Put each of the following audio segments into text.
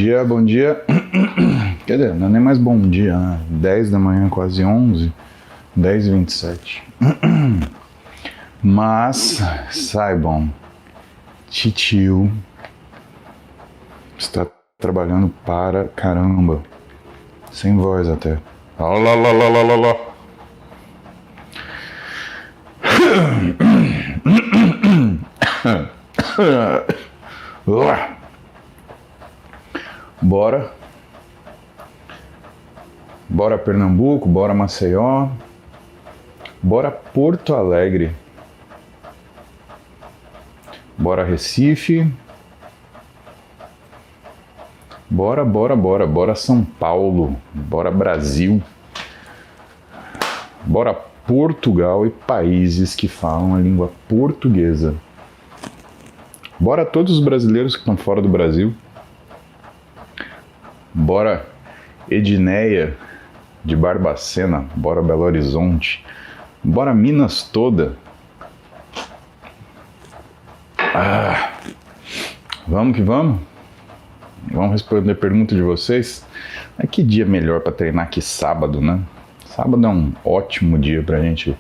dia, bom dia. Quer dizer, não é nem mais bom dia, né? 10 da manhã, quase 11, 10h27. Mas, saibam, Titio está trabalhando para caramba. Sem voz até. Olá, lá, lá, lá, lá, lá. Bora. Bora Pernambuco, bora Maceió. Bora Porto Alegre. Bora Recife. Bora São Paulo. Bora Brasil. Bora Portugal e países que falam a língua portuguesa. Bora todos os brasileiros que estão fora do Brasil. Bora Edneia de Barbacena. Bora Belo Horizonte. Bora Minas toda. Vamos que vamos. Vamos responder a pergunta de vocês. Que dia melhor para treinar que sábado, né? Sábado é um ótimo dia pra gente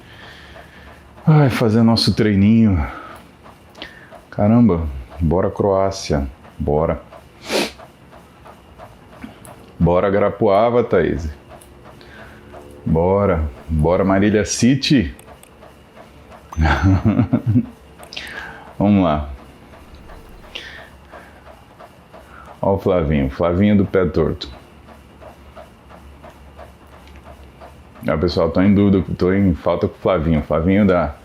fazer nosso treininho. Caramba, bora Croácia, bora. Bora Garapuava, Thaís. Bora Marília City. Vamos lá. Ó o Flavinho do pé torto. Pessoal, tô em dúvida, tô em falta com o Flavinho da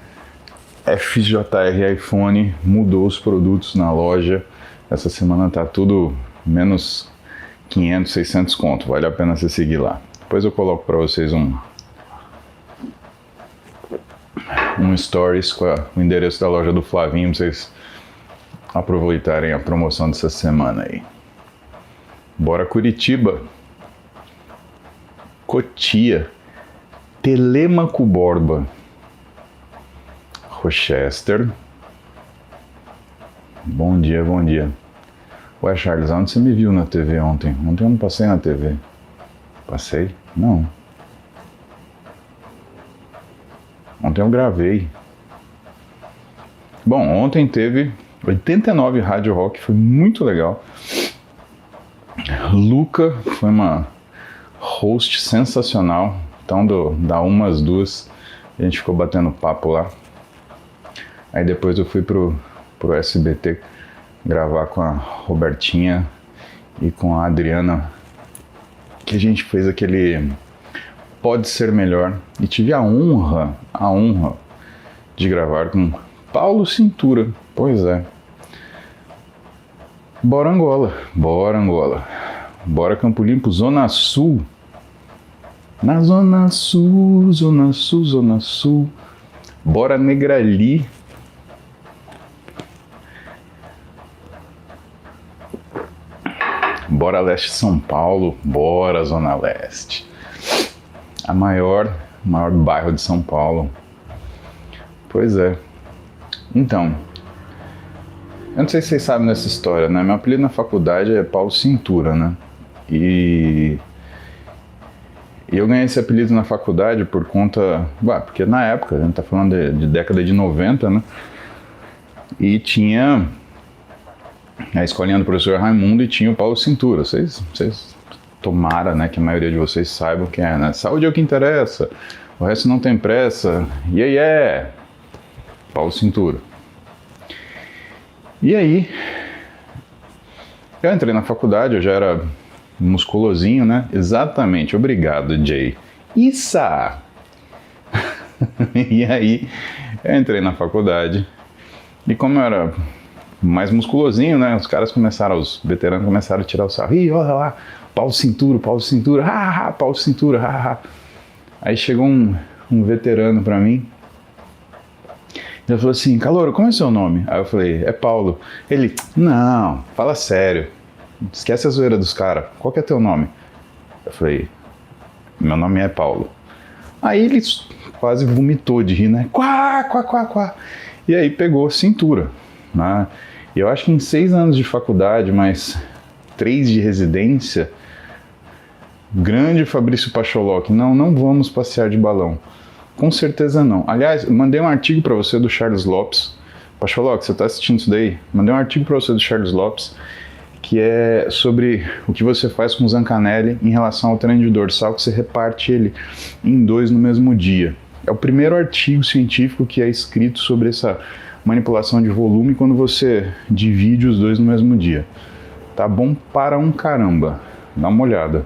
FJR iPhone mudou os produtos na loja. Essa semana tá tudo menos 500, 600 conto. Vale a pena você seguir lá. Depois eu coloco para vocês um stories com o endereço da loja do Flavinho pra vocês aproveitarem a promoção dessa semana aí. Bora Curitiba. Cotia. Telêmaco Borba. Rochester. Bom dia. Ué, Charles, onde você me viu na TV ontem? Ontem eu não passei na TV. Passei? Não. Ontem eu gravei. Bom, ontem teve 89 Rádio Rock, foi muito legal. Luca foi uma host sensacional. Então, da 1 às 2, a gente ficou batendo papo lá. Aí depois eu fui pro SBT gravar com a Robertinha e com a Adriana, que a gente fez aquele Pode Ser Melhor. E tive a honra de gravar com Paulo Cintura. Pois é. Bora Angola. Bora Campo Limpo, Zona Sul. Na Zona Sul. Bora Negrali. Bora Leste São Paulo. Bora Zona Leste. A maior bairro de São Paulo. Pois é. Então, eu não sei se vocês sabem dessa história, né? Meu apelido na faculdade é Paulo Cintura, né? E eu ganhei esse apelido na faculdade por conta... porque na época, a gente tá falando de década de 90, né? E tinha a escolinha do professor Raimundo e tinha o Paulo Cintura. Vocês tomara, né, que a maioria de vocês saibam quem é, né? Saúde é o que interessa, o resto não tem pressa. Paulo Cintura. E aí, eu entrei na faculdade, eu já era musculosinho, né? Exatamente, obrigado, Jay. Issa! E aí, eu entrei na faculdade, e como eu era mais musculosinho, né? Os veteranos começaram a tirar o sarro. Ih, olha lá, Paulo Cintura, Paulo Cintura. Aí chegou um veterano pra mim. Ele falou assim: Calouro, como é seu nome? Aí eu falei: é Paulo. Ele: não, fala sério. Esquece a zoeira dos caras. Qual que é teu nome? Eu falei: meu nome é Paulo. Aí ele quase vomitou de rir, né? Quá. E aí pegou cintura, né? E eu acho que em 6 anos de faculdade, mais 3 de residência, grande Fabrício Pacholoc, não vamos passear de balão. Com certeza não. Aliás, mandei um artigo para você do Charles Lopes. Pacholoc, você está assistindo isso daí? Mandei um artigo para você do Charles Lopes, que é sobre o que você faz com o Zancanelli em relação ao treino de dorsal, que você reparte ele em 2 no mesmo dia. É o primeiro artigo científico que é escrito sobre essa manipulação de volume quando você divide os 2 no mesmo dia. Tá bom para um caramba. Dá uma olhada.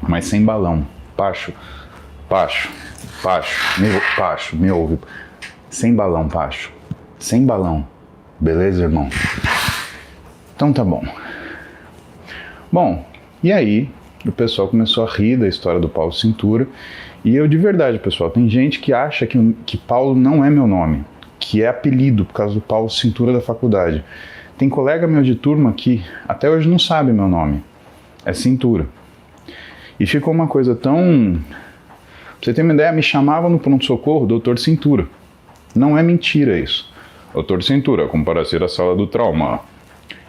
Mas sem balão. Pacho, me ouve. Sem balão, Pacho. Sem balão. Beleza, irmão? Então tá bom. Bom, e aí o pessoal começou a rir da história do Paulo Cintura. E eu, de verdade, pessoal, tem gente que acha que Paulo não é meu nome, que é apelido por causa do Paulo Cintura da faculdade. Tem colega meu de turma que até hoje não sabe meu nome. É Cintura. E ficou uma coisa tão... Pra você ter uma ideia, me chamava no pronto-socorro Doutor Cintura. Não é mentira isso. Doutor Cintura, comparecer à sala do trauma.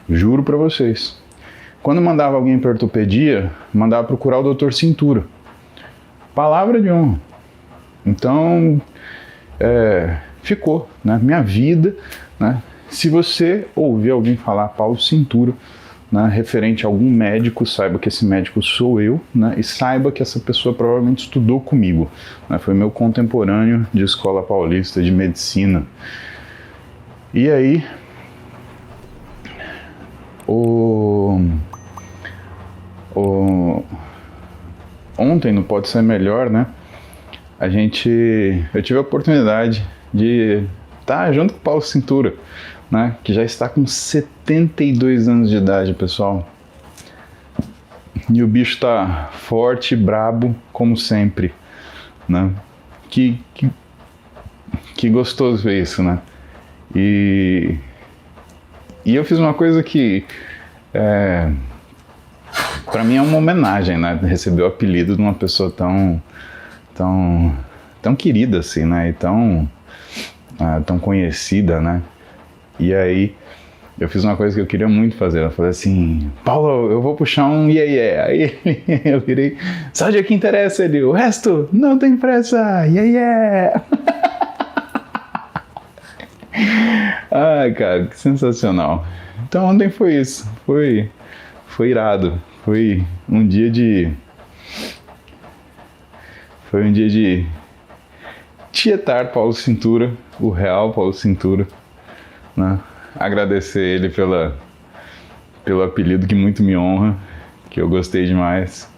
Juro pra vocês. Quando mandava alguém para ortopedia, mandava procurar o Doutor Cintura. Palavra de honra. Então, ficou, né? Minha vida, né? Se você ouvir alguém falar Paulo Cintura, né, referente a algum médico, saiba que esse médico sou eu, né? E saiba que essa pessoa provavelmente estudou comigo, né? Foi meu contemporâneo de escola paulista de medicina. E aí, ontem, não pode ser melhor, né? Eu tive a oportunidade de estar junto com o Paulo Cintura, né? Que já está com 72 anos de idade, pessoal. E o bicho tá forte, brabo, como sempre, né? Que gostoso ver isso, né? E eu fiz uma coisa que para mim é uma homenagem, né? Receber o apelido de uma pessoa tão querida assim, né? E tão conhecida, né? E aí eu fiz uma coisa que eu queria muito fazer. Eu falei assim: Paulo, eu vou puxar um yeah. Aí eu virei: só o dia que interessa, ele. O resto não tem pressa, yeah. Ai, cara, que sensacional. Então ontem foi isso. Foi irado. Foi um dia de tietar Paulo Cintura, o real Paulo Cintura, né? Agradecer ele pelo apelido que muito me honra, que eu gostei demais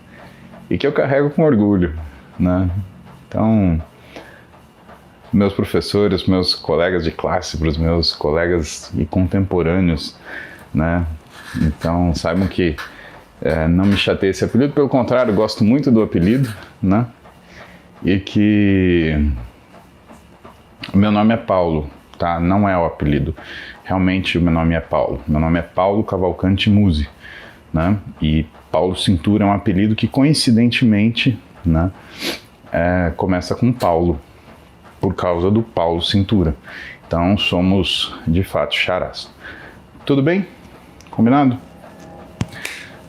e que eu carrego com orgulho, né? Então, meus professores, meus colegas de classe, para os meus colegas e contemporâneos, né? Então, saibam que não me chateia esse apelido, pelo contrário, gosto muito do apelido, né? E que o meu nome é Paulo, tá? Não é o apelido. Realmente o meu nome é Paulo. Meu nome é Paulo Cavalcante Musi, né? E Paulo Cintura é um apelido que coincidentemente, né, começa com Paulo, por causa do Paulo Cintura. Então somos de fato xarás. Tudo bem? Combinado?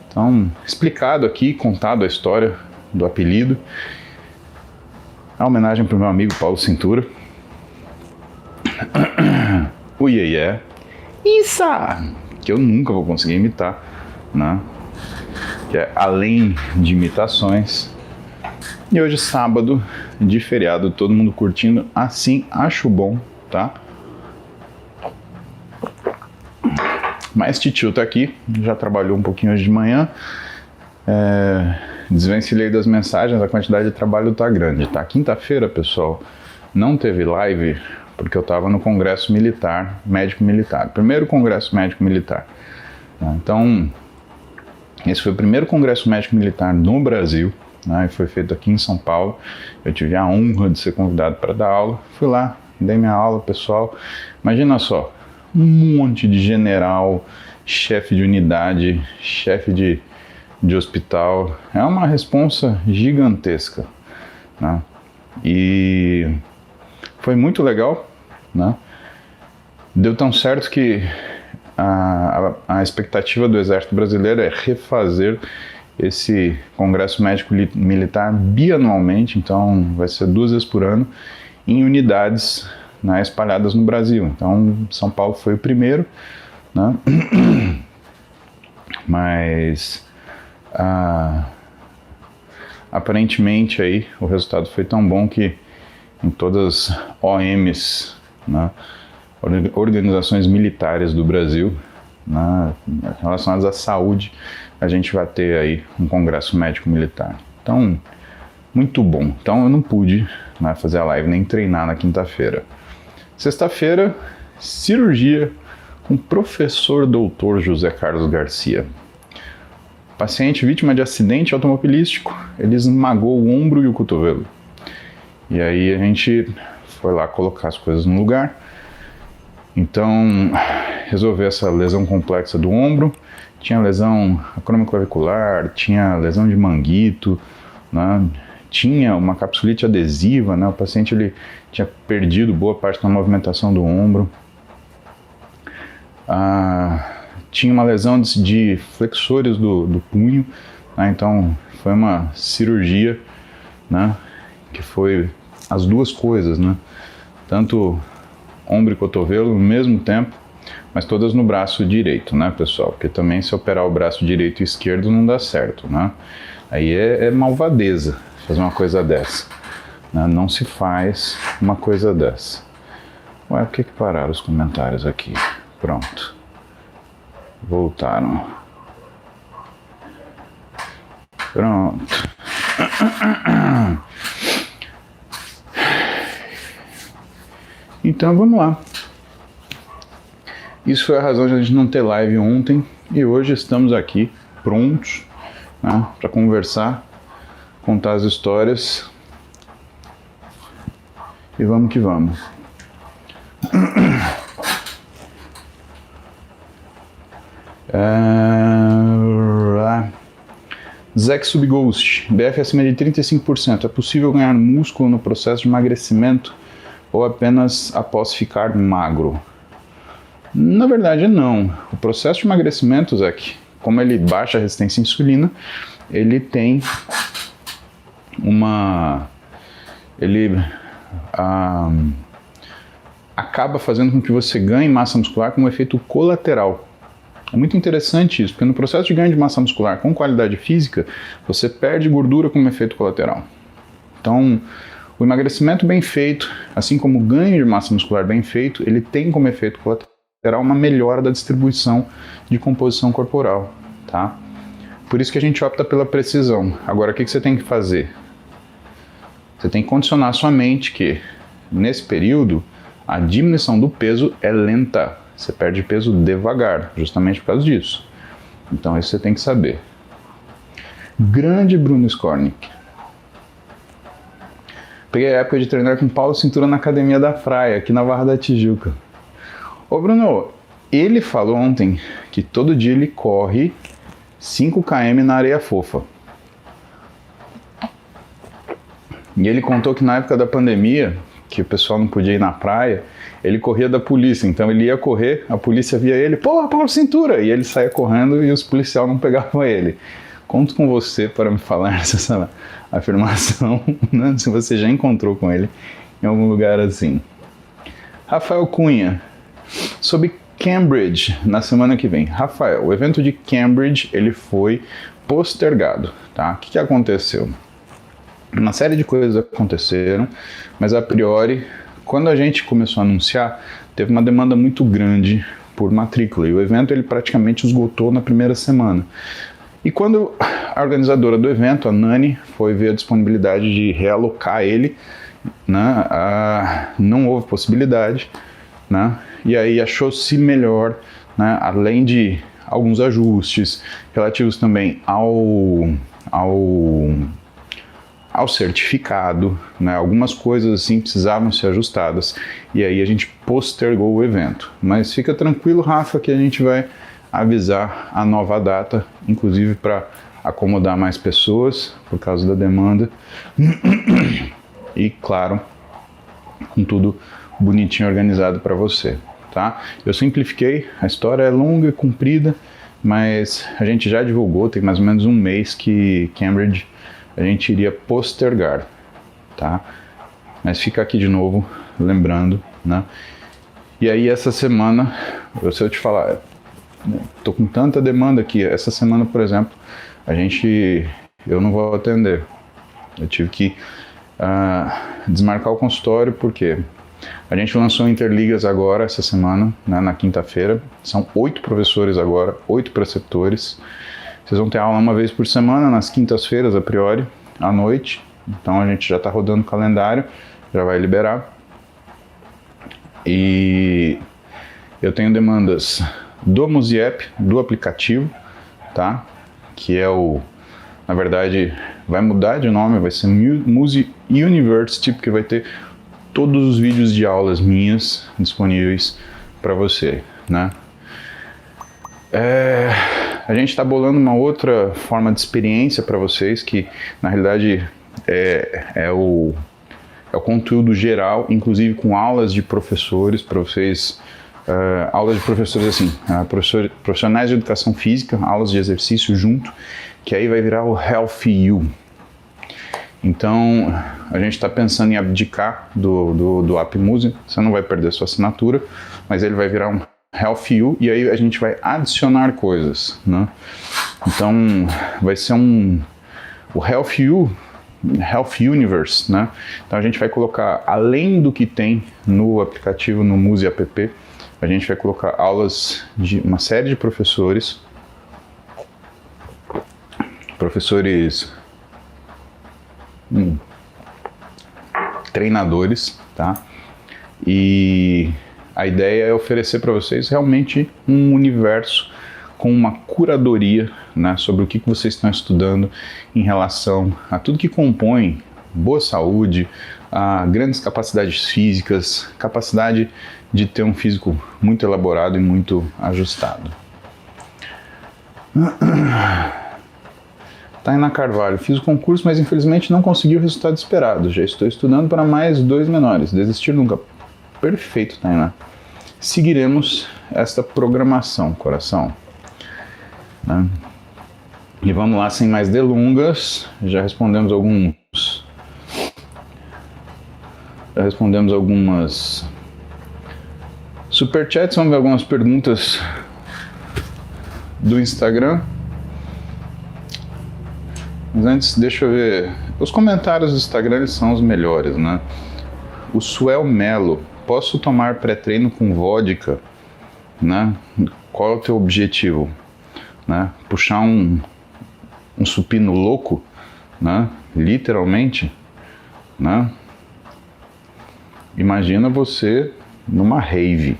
Então, explicado aqui, contado a história do apelido. A homenagem para o meu amigo Paulo Cintura. O Iê, Issa, que eu nunca vou conseguir imitar, né? Que é além de imitações. E hoje, sábado, de feriado, todo mundo curtindo, assim, acho bom, tá? Mas Titio tá aqui, já trabalhou um pouquinho hoje de manhã. Desvencilhei das mensagens, a quantidade de trabalho tá grande, tá? Quinta-feira, pessoal, não teve live porque eu tava no Congresso Militar, Médico Militar. Primeiro Congresso Médico Militar. Então, esse foi o primeiro Congresso Médico Militar no Brasil, né? Foi feito aqui em São Paulo. Eu tive a honra de ser convidado para dar aula. Fui lá, dei minha aula, pessoal. Imagina só, um monte de general, chefe de unidade, chefe de hospital. É uma responsa gigantesca, né? E foi muito legal, né? Deu tão certo que a expectativa do Exército Brasileiro é refazer esse Congresso Médico Militar bianualmente, então vai ser 2 vezes por ano, em unidades, né, espalhadas no Brasil. Então São Paulo foi o primeiro, né? Mas aparentemente aí o resultado foi tão bom que em todas as OMs, né, organizações militares do Brasil, né, relacionadas à saúde, a gente vai ter aí um congresso médico militar. Então, muito bom. Então eu não pude, né, fazer a live nem treinar na quinta-feira. Sexta-feira, cirurgia com o professor doutor José Carlos Garcia. Paciente vítima de acidente automobilístico, ele esmagou o ombro e o cotovelo. E aí a gente foi lá colocar as coisas no lugar. Então, resolver essa lesão complexa do ombro. Tinha lesão acromioclavicular, tinha lesão de manguito, né? Tinha uma capsulite adesiva, né? O paciente ele tinha perdido boa parte da movimentação do ombro. Tinha uma lesão de flexores do punho, né? Então foi uma cirurgia, né, que foi as duas coisas, né? Tanto ombro e cotovelo no mesmo tempo, mas todas no braço direito, né, pessoal? Porque também se operar o braço direito e esquerdo não dá certo, né? Aí é malvadeza fazer uma coisa dessa, né? Não se faz uma coisa dessa. Ué, por que pararam os comentários aqui? Pronto. Voltaram. Pronto. Então vamos lá. Isso foi a razão de a gente não ter live ontem e hoje estamos aqui prontos, né, para conversar, contar as histórias e vamos que vamos. Zack Subghost, BF acima de 35%. É possível ganhar músculo no processo de emagrecimento ou apenas após ficar magro? Na verdade, não. O processo de emagrecimento, Zack, como ele baixa a resistência à insulina, ele tem ele acaba fazendo com que você ganhe massa muscular com um efeito colateral. É muito interessante isso, porque no processo de ganho de massa muscular com qualidade física, você perde gordura como efeito colateral. Então, o emagrecimento bem feito, assim como o ganho de massa muscular bem feito, ele tem como efeito colateral uma melhora da distribuição de composição corporal, tá? Por isso que a gente opta pela precisão. Agora, o que você tem que fazer? Você tem que condicionar a sua mente que, nesse período, a diminuição do peso é lenta. Você perde peso devagar, justamente por causa disso. Então isso você tem que saber. Grande Bruno Skornik. Peguei a época de treinar com Paulo Cintura na Academia da Praia, aqui na Barra da Tijuca. Ô Bruno, ele falou ontem que todo dia ele corre 5 km na areia fofa. E ele contou que na época da pandemia, que o pessoal não podia ir na praia, ele corria da polícia, então ele ia correr, a polícia via ele, pô, Paulo Cintura, e ele saía correndo e os policiais não pegavam ele. Conto com você para me falar essa afirmação, né? Se você já encontrou com ele em algum lugar assim. Rafael Cunha, sobre Cambridge, na semana que vem. Rafael, o evento de Cambridge, ele foi postergado, tá? O que aconteceu? Uma série de coisas aconteceram, mas a priori, quando a gente começou a anunciar, teve uma demanda muito grande por matrícula e o evento ele praticamente esgotou na primeira semana. E quando a organizadora do evento, a Nani, foi ver a disponibilidade de realocar ele, né, não houve possibilidade, né, e aí achou-se melhor, né, além de alguns ajustes relativos também ao certificado, né, algumas coisas assim precisavam ser ajustadas e aí a gente postergou o evento. Mas fica tranquilo, Rafa, que a gente vai avisar a nova data, inclusive para acomodar mais pessoas por causa da demanda e, claro, com tudo bonitinho organizado para você, tá? Eu simplifiquei, a história é longa e comprida, mas a gente já divulgou, tem mais ou menos um mês que Cambridge a gente iria postergar, tá? Mas fica aqui de novo, lembrando, né? E aí essa semana, se eu te falar, tô com tanta demanda aqui, essa semana, por exemplo, eu não vou atender. Eu tive que desmarcar o consultório porque a gente lançou Interligas agora, essa semana, né, na quinta-feira. São 8 professores agora, 8 preceptores. Vocês vão ter aula uma vez por semana, nas quintas-feiras, a priori, à noite. Então a gente já está rodando o calendário, já vai liberar. E eu tenho demandas do Musiep, do aplicativo, tá? Que é na verdade, vai mudar de nome, vai ser Musi University, porque vai ter todos os vídeos de aulas minhas disponíveis para você, né? A gente está bolando uma outra forma de experiência para vocês, que na realidade é o conteúdo geral, inclusive com aulas de professores para vocês, aulas de professores assim, profissionais de educação física, aulas de exercício junto, que aí vai virar o Health You. Então, a gente está pensando em abdicar do App Musi, você não vai perder sua assinatura, mas ele vai virar um Health You, e aí a gente vai adicionar coisas, né? Então, vai ser o Health You, Health Universe, né? Então a gente vai colocar, além do que tem no aplicativo, no Musi App, a gente vai colocar aulas de uma série de professores treinadores, tá? E a ideia é oferecer para vocês realmente um universo com uma curadoria, né, sobre o que vocês estão estudando em relação a tudo que compõe boa saúde, a grandes capacidades físicas, capacidade de ter um físico muito elaborado e muito ajustado. Tainá Carvalho, fiz o concurso, mas infelizmente não consegui o resultado esperado. Já estou estudando para mais 2 menores. Desistir nunca. Perfeito, Tainá. Seguiremos esta programação, coração. Né? E vamos lá, sem mais delongas. Já respondemos algumas superchats. Vamos ver algumas perguntas do Instagram. Mas antes, deixa eu ver. Os comentários do Instagram, eles são os melhores, né? O Suel Melo. Posso tomar pré-treino com vodka? Né? Qual é o teu objetivo? Né? Puxar um supino louco? Né? Literalmente? Né? Imagina você numa rave.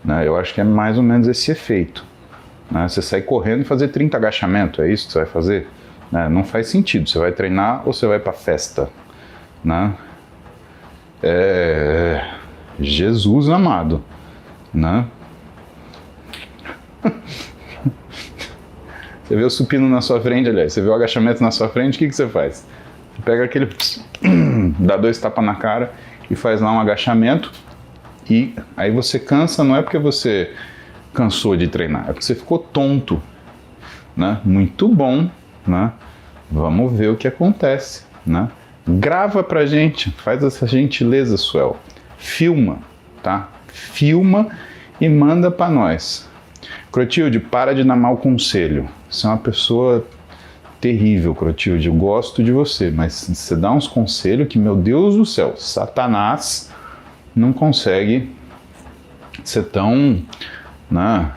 Né? Eu acho que é mais ou menos esse efeito. Né? Você sai correndo e fazer 30 agachamentos, é isso que você vai fazer? Não faz sentido, você vai treinar ou você vai para festa, né? Jesus amado, né? Você vê o supino na sua frente, aliás, você vê o agachamento na sua frente, o que você faz? Você pega aquele, dá 2 tapas na cara e faz lá um agachamento, e aí você cansa, não é porque você cansou de treinar, é porque você ficou tonto, né? Muito bom. Né? Vamos ver o que acontece, né? Grava pra gente, faz essa gentileza, Suel. Filma, tá? Filma e manda pra nós. Clotilde, para de dar mau conselho. Você é uma pessoa terrível, Clotilde. Eu gosto de você, mas você dá uns conselhos que, meu Deus do céu, Satanás não consegue ser tão... Né?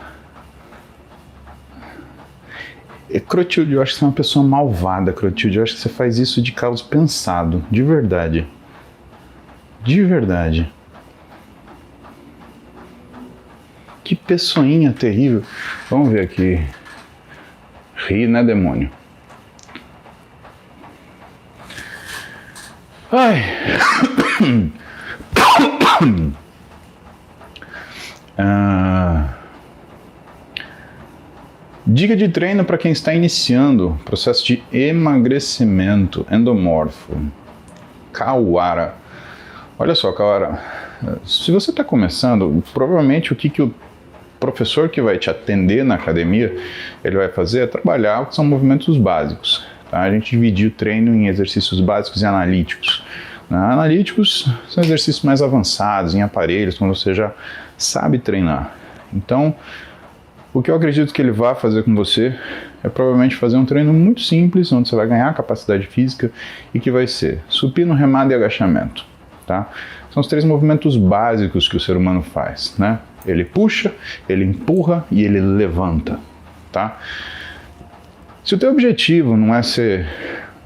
Clotilde, eu acho que você é uma pessoa malvada, Clotilde. Eu acho que você faz isso de causa pensado. De verdade. De verdade. Que pessoinha terrível. Vamos ver aqui. Ri, né, demônio? Ai. Dica de treino para quem está iniciando processo de emagrecimento endomorfo. Kawara. Olha só, cara, se você está começando, provavelmente o que o professor que vai te atender na academia, ele vai fazer é trabalhar o que são movimentos básicos. Tá? A gente dividiu o treino em exercícios básicos e analíticos. Analíticos são exercícios mais avançados, em aparelhos, quando você já sabe treinar. Então, o que eu acredito que ele vai fazer com você é provavelmente fazer um treino muito simples, onde você vai ganhar capacidade física e que vai ser supino, remada e agachamento. Tá? São os 3 movimentos básicos que o ser humano faz, né? Ele puxa, ele empurra e ele levanta, tá? Se o teu objetivo não é ser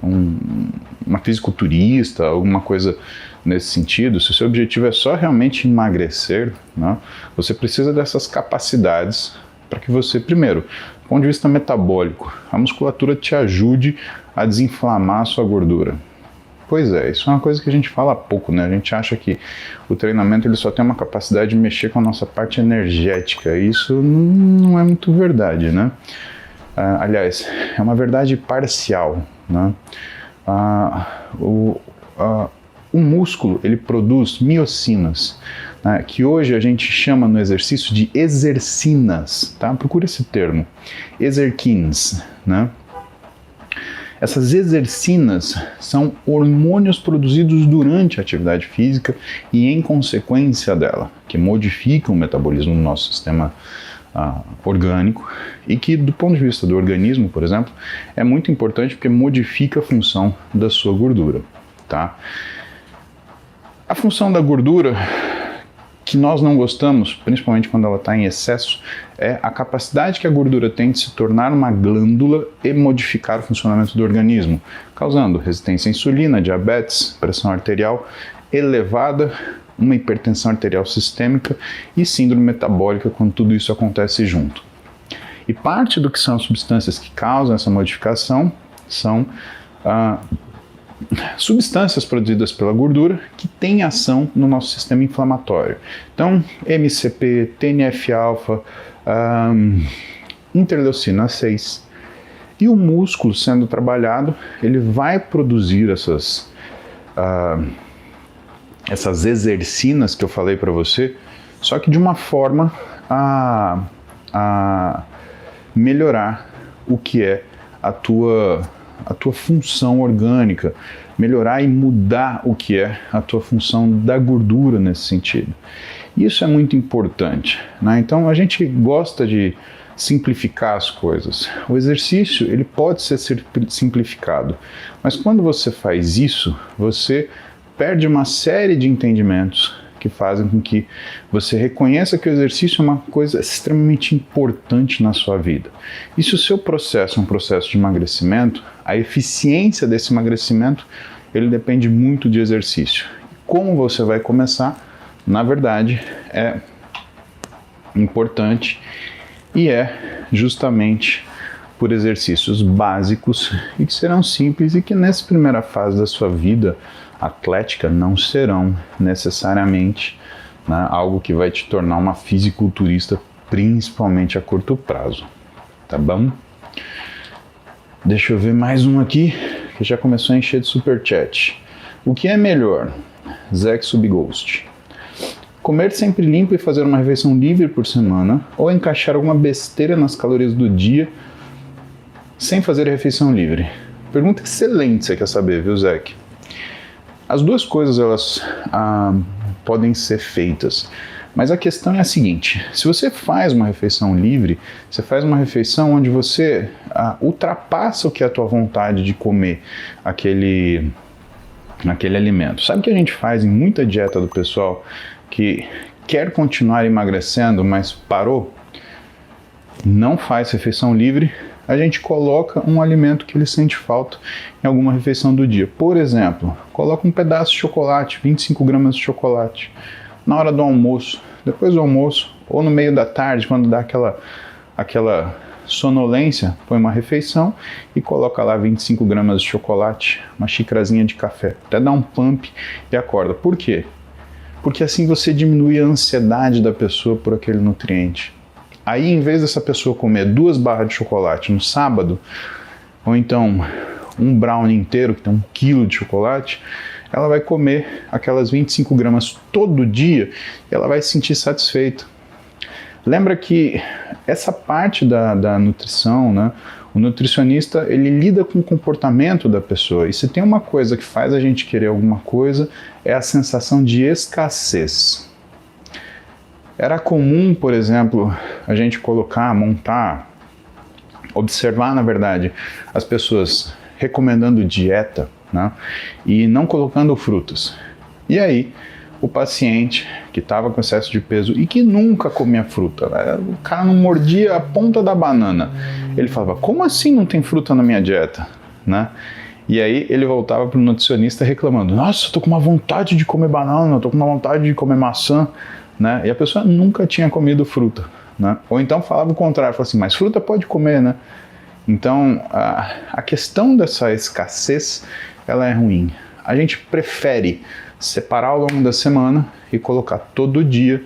uma fisiculturista, alguma coisa nesse sentido, se o seu objetivo é só realmente emagrecer, né, você precisa dessas capacidades para que você, primeiro, do ponto de vista metabólico, a musculatura te ajude a desinflamar a sua gordura. Pois é, isso é uma coisa que a gente fala pouco, né? A gente acha que o treinamento ele só tem uma capacidade de mexer com a nossa parte energética. Isso não é muito verdade, né? Aliás, é uma verdade parcial, né? O músculo, ele produz miocinas, né? Que hoje a gente chama no exercício de exercinas, tá? Procura esse termo, exerkins, né? Essas exercinas são hormônios produzidos durante a atividade física e em consequência dela, que modificam o metabolismo do nosso sistema orgânico e que, do ponto de vista do organismo, por exemplo, é muito importante porque modifica a função da sua gordura. Tá? A função da gordura que nós não gostamos, principalmente quando ela está em excesso, é a capacidade que a gordura tem de se tornar uma glândula e modificar o funcionamento do organismo, causando resistência à insulina, diabetes, pressão arterial elevada, uma hipertensão arterial sistêmica e síndrome metabólica quando tudo isso acontece junto. E parte do que são as substâncias que causam essa modificação são substâncias produzidas pela gordura que têm ação no nosso sistema inflamatório. Então, MCP, TNF-alfa, interleucina 6. E o músculo sendo trabalhado, ele vai produzir essas exercinas que eu falei para você, só que de uma forma a melhorar o que é a tua função orgânica, melhorar e mudar o que é a tua função da gordura nesse sentido. Isso é muito importante, né? Então a gente gosta de simplificar as coisas. O exercício ele pode ser simplificado, mas quando você faz isso, você perde uma série de entendimentos que fazem com que você reconheça que o exercício é uma coisa extremamente importante na sua vida. E se o seu processo é um processo de emagrecimento, a eficiência desse emagrecimento, ele depende muito de exercício. Como você vai começar, na verdade, é importante e é justamente por exercícios básicos e que serão simples e que nessa primeira fase da sua vida atlética não serão necessariamente, né, algo que vai te tornar uma fisiculturista, principalmente a curto prazo, tá bom? Deixa eu ver mais um aqui, que já começou a encher de superchat. O que é melhor? Zack Subghost. Comer sempre limpo e fazer uma refeição livre por semana, ou encaixar alguma besteira nas calorias do dia sem fazer a refeição livre? Pergunta excelente, você quer saber, viu, Zack? As duas coisas, elas podem ser feitas, mas a questão é a seguinte: se você faz uma refeição livre, você faz uma refeição onde você ultrapassa o que é a tua vontade de comer aquele alimento. Sabe o que a gente faz em muita dieta do pessoal que quer continuar emagrecendo, mas parou? Não faz refeição livre, a gente coloca um alimento que ele sente falta em alguma refeição do dia. Por exemplo, coloca um pedaço de chocolate, 25 gramas de chocolate, na hora do almoço, depois do almoço, ou no meio da tarde, quando dá aquela sonolência, põe uma refeição e coloca lá 25 gramas de chocolate, uma xicrazinha de café, até dá um pump e acorda. Por quê? Porque assim você diminui a ansiedade da pessoa por aquele nutriente. Aí, em vez dessa pessoa comer 2 barras de chocolate no sábado, ou então um brownie inteiro, que tem 1 quilo de chocolate, ela vai comer aquelas 25 gramas todo dia e ela vai se sentir satisfeita. Lembra que essa parte da nutrição, né, o nutricionista, ele lida com o comportamento da pessoa. E se tem uma coisa que faz a gente querer alguma coisa, é a sensação de escassez. Era comum, por exemplo, a gente montar, observar, na verdade, as pessoas recomendando dieta, né, e não colocando frutas. E aí, o paciente que estava com excesso de peso e que nunca comia fruta, né? O cara não mordia a ponta da banana. Ele falava, como assim não tem fruta na minha dieta? Né? E aí ele voltava para o nutricionista reclamando, nossa, eu tô com uma vontade de comer banana, eu tô com uma vontade de comer maçã. Né? E a pessoa nunca tinha comido fruta. Né? Ou então falava o contrário, falava assim, mas fruta pode comer, né? Então a questão dessa escassez, ela é ruim. A gente prefere separar ao longo da semana e colocar todo dia,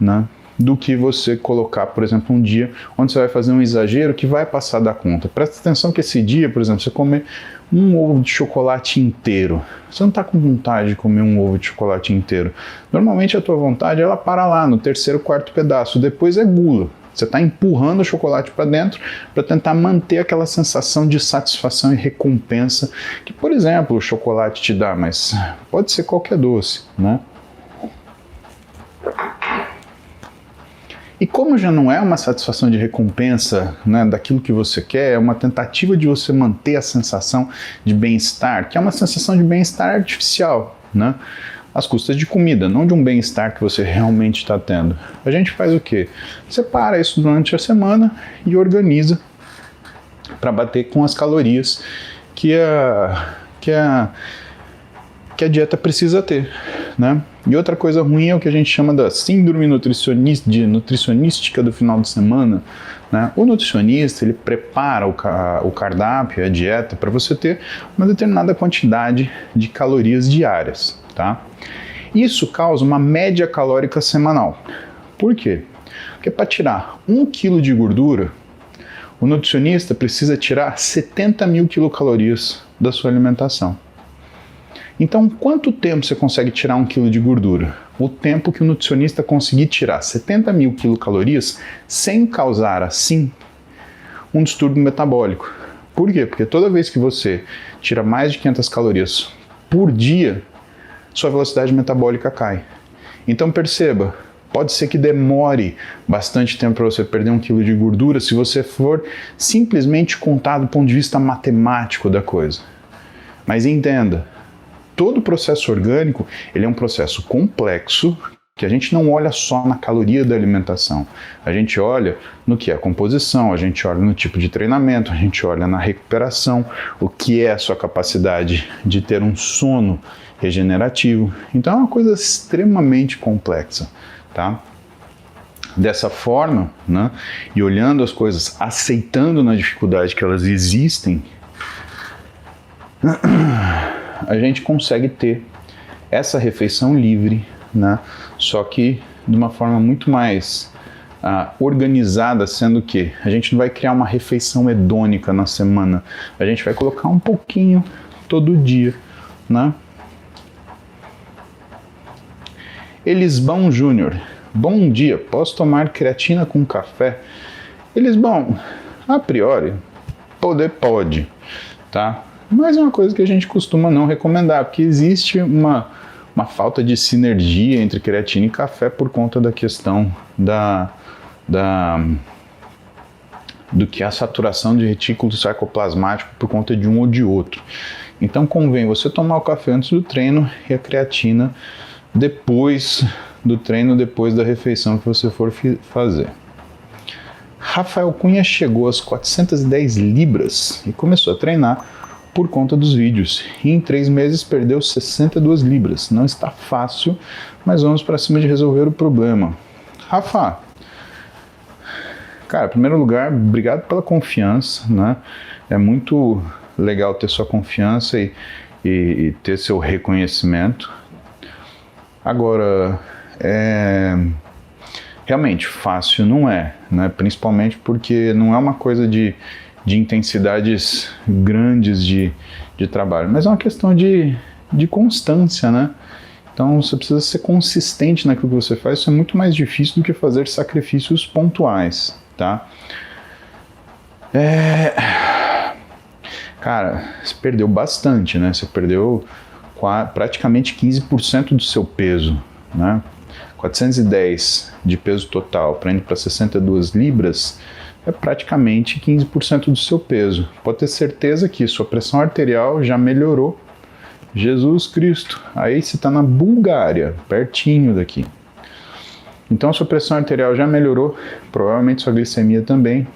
né, do que você colocar, por exemplo, um dia onde você vai fazer um exagero que vai passar da conta. Presta atenção que esse dia, por exemplo, você comer um ovo de chocolate inteiro, você não está com vontade de comer um ovo de chocolate inteiro. Normalmente a tua vontade, ela para lá no terceiro, quarto pedaço, depois é gula. Você está empurrando o chocolate para dentro para tentar manter aquela sensação de satisfação e recompensa que, por exemplo, o chocolate te dá, mas pode ser qualquer doce, né? E como já não é uma satisfação de recompensa, né, daquilo que você quer, é uma tentativa de você manter a sensação de bem-estar, que é uma sensação de bem-estar artificial, né? Às custas de comida, não de um bem-estar que você realmente está tendo. A gente faz o quê? Separa isso durante a semana e organiza para bater com as calorias que a dieta precisa ter, né? E outra coisa ruim é o que a gente chama da síndrome nutricionística do final de semana, né? O nutricionista, ele prepara o cardápio, a dieta, para você ter uma determinada quantidade de calorias diárias. Tá? Isso causa uma média calórica semanal. Por quê? Porque para tirar 1 kg de gordura, o nutricionista precisa tirar 70 mil quilocalorias da sua alimentação. Então, quanto tempo você consegue tirar 1 kg de gordura? O tempo que o nutricionista conseguir tirar 70 mil quilocalorias sem causar, assim, um distúrbio metabólico. Por quê? Porque toda vez que você tira mais de 500 calorias por dia, sua velocidade metabólica cai. Então perceba, pode ser que demore bastante tempo para você perder 1 kg de gordura se você for simplesmente contar do ponto de vista matemático da coisa. Mas entenda, todo o processo orgânico, ele é um processo complexo, que a gente não olha só na caloria da alimentação. A gente olha no que é a composição, a gente olha no tipo de treinamento, a gente olha na recuperação, o que é a sua capacidade de ter um sono regenerativo. Então é uma coisa extremamente complexa, tá? Dessa forma, né, e olhando as coisas, aceitando na dificuldade que elas existem, a gente consegue ter essa refeição livre, né, só que de uma forma muito mais organizada, sendo que a gente não vai criar uma refeição hedônica na semana, a gente vai colocar um pouquinho todo dia, né? Elisbão Júnior, bom dia, posso tomar creatina com café? Elisbão, a priori, pode, tá? Mas é uma coisa que a gente costuma não recomendar, porque existe uma falta de sinergia entre creatina e café por conta da questão do que é a saturação de retículo sarcoplasmático por conta de um ou de outro. Então convém você tomar o café antes do treino e a creatina depois do treino, depois da refeição que você for fazer. Rafael Cunha chegou às 410 libras e começou a treinar por conta dos vídeos. E em 3 meses perdeu 62 libras. Não está fácil, mas vamos para cima de resolver o problema. Rafa, cara, em primeiro lugar, obrigado pela confiança, né? É muito legal ter sua confiança e ter seu reconhecimento. Agora, realmente fácil não é, né? Principalmente porque não é uma coisa de intensidades grandes de trabalho, mas é uma questão de de constância, né? Então você precisa ser consistente naquilo que você faz, isso é muito mais difícil do que fazer sacrifícios pontuais, tá? Cara, você perdeu bastante, né? Você perdeu praticamente 15% do seu peso, né? 410 de peso total para indo para 62 libras é praticamente 15% do seu peso. Pode ter certeza que sua pressão arterial já melhorou. Jesus Cristo, aí você está na Bulgária, pertinho daqui. Então sua pressão arterial já melhorou, provavelmente sua glicemia também.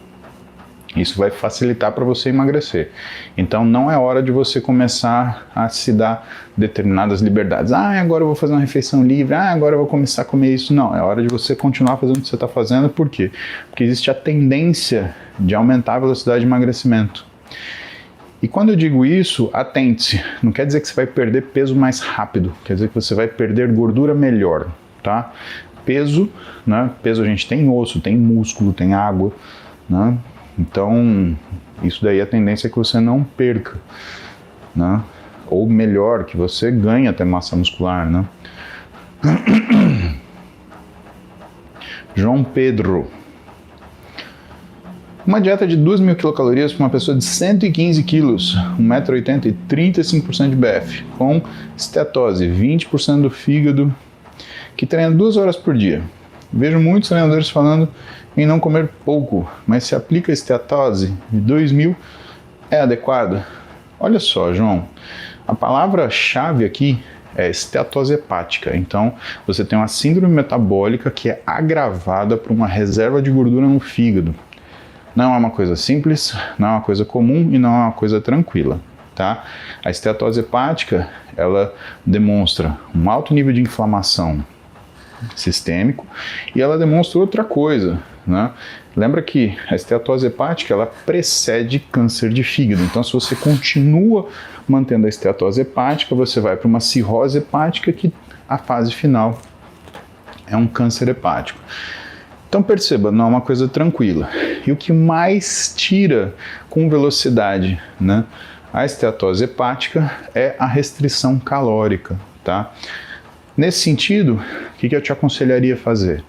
Isso vai facilitar para você emagrecer. Então não é hora de você começar a se dar determinadas liberdades. Agora eu vou fazer uma refeição livre, agora eu vou começar a comer isso. Não, é hora de você continuar fazendo o que você está fazendo. Por quê? Porque existe a tendência de aumentar a velocidade de emagrecimento. E quando eu digo isso, atente-se. Não quer dizer que você vai perder peso mais rápido, quer dizer que você vai perder gordura melhor, tá? Peso, né? Peso a gente tem osso, tem músculo, tem água, né? Então, isso daí a tendência é que você não perca, né? Ou melhor, que você ganhe até massa muscular, né? João Pedro. Uma dieta de 2.000 quilocalorias para uma pessoa de 115 quilos, 1,80 m e 35% de BF, com estetose, 20% do fígado, que treina 2 horas por dia. Vejo muitos treinadores falando em não comer pouco, mas se aplica a estetose de 2.000, é adequado? Olha só, João, a palavra-chave aqui é estetose hepática. Então, você tem uma síndrome metabólica que é agravada por uma reserva de gordura no fígado. Não é uma coisa simples, não é uma coisa comum e não é uma coisa tranquila, tá? A estetose hepática, ela demonstra um alto nível de inflamação sistêmico e ela demonstra outra coisa, né? Lembra que a estetose hepática, ela precede câncer de fígado. Então, se você continua mantendo a estetose hepática, você vai para uma cirrose hepática que a fase final é um câncer hepático. Então perceba, não é uma coisa tranquila. E o que mais tira com velocidade, né, a estetose hepática é a restrição calórica, tá? Nesse sentido, o que eu te aconselharia a fazer?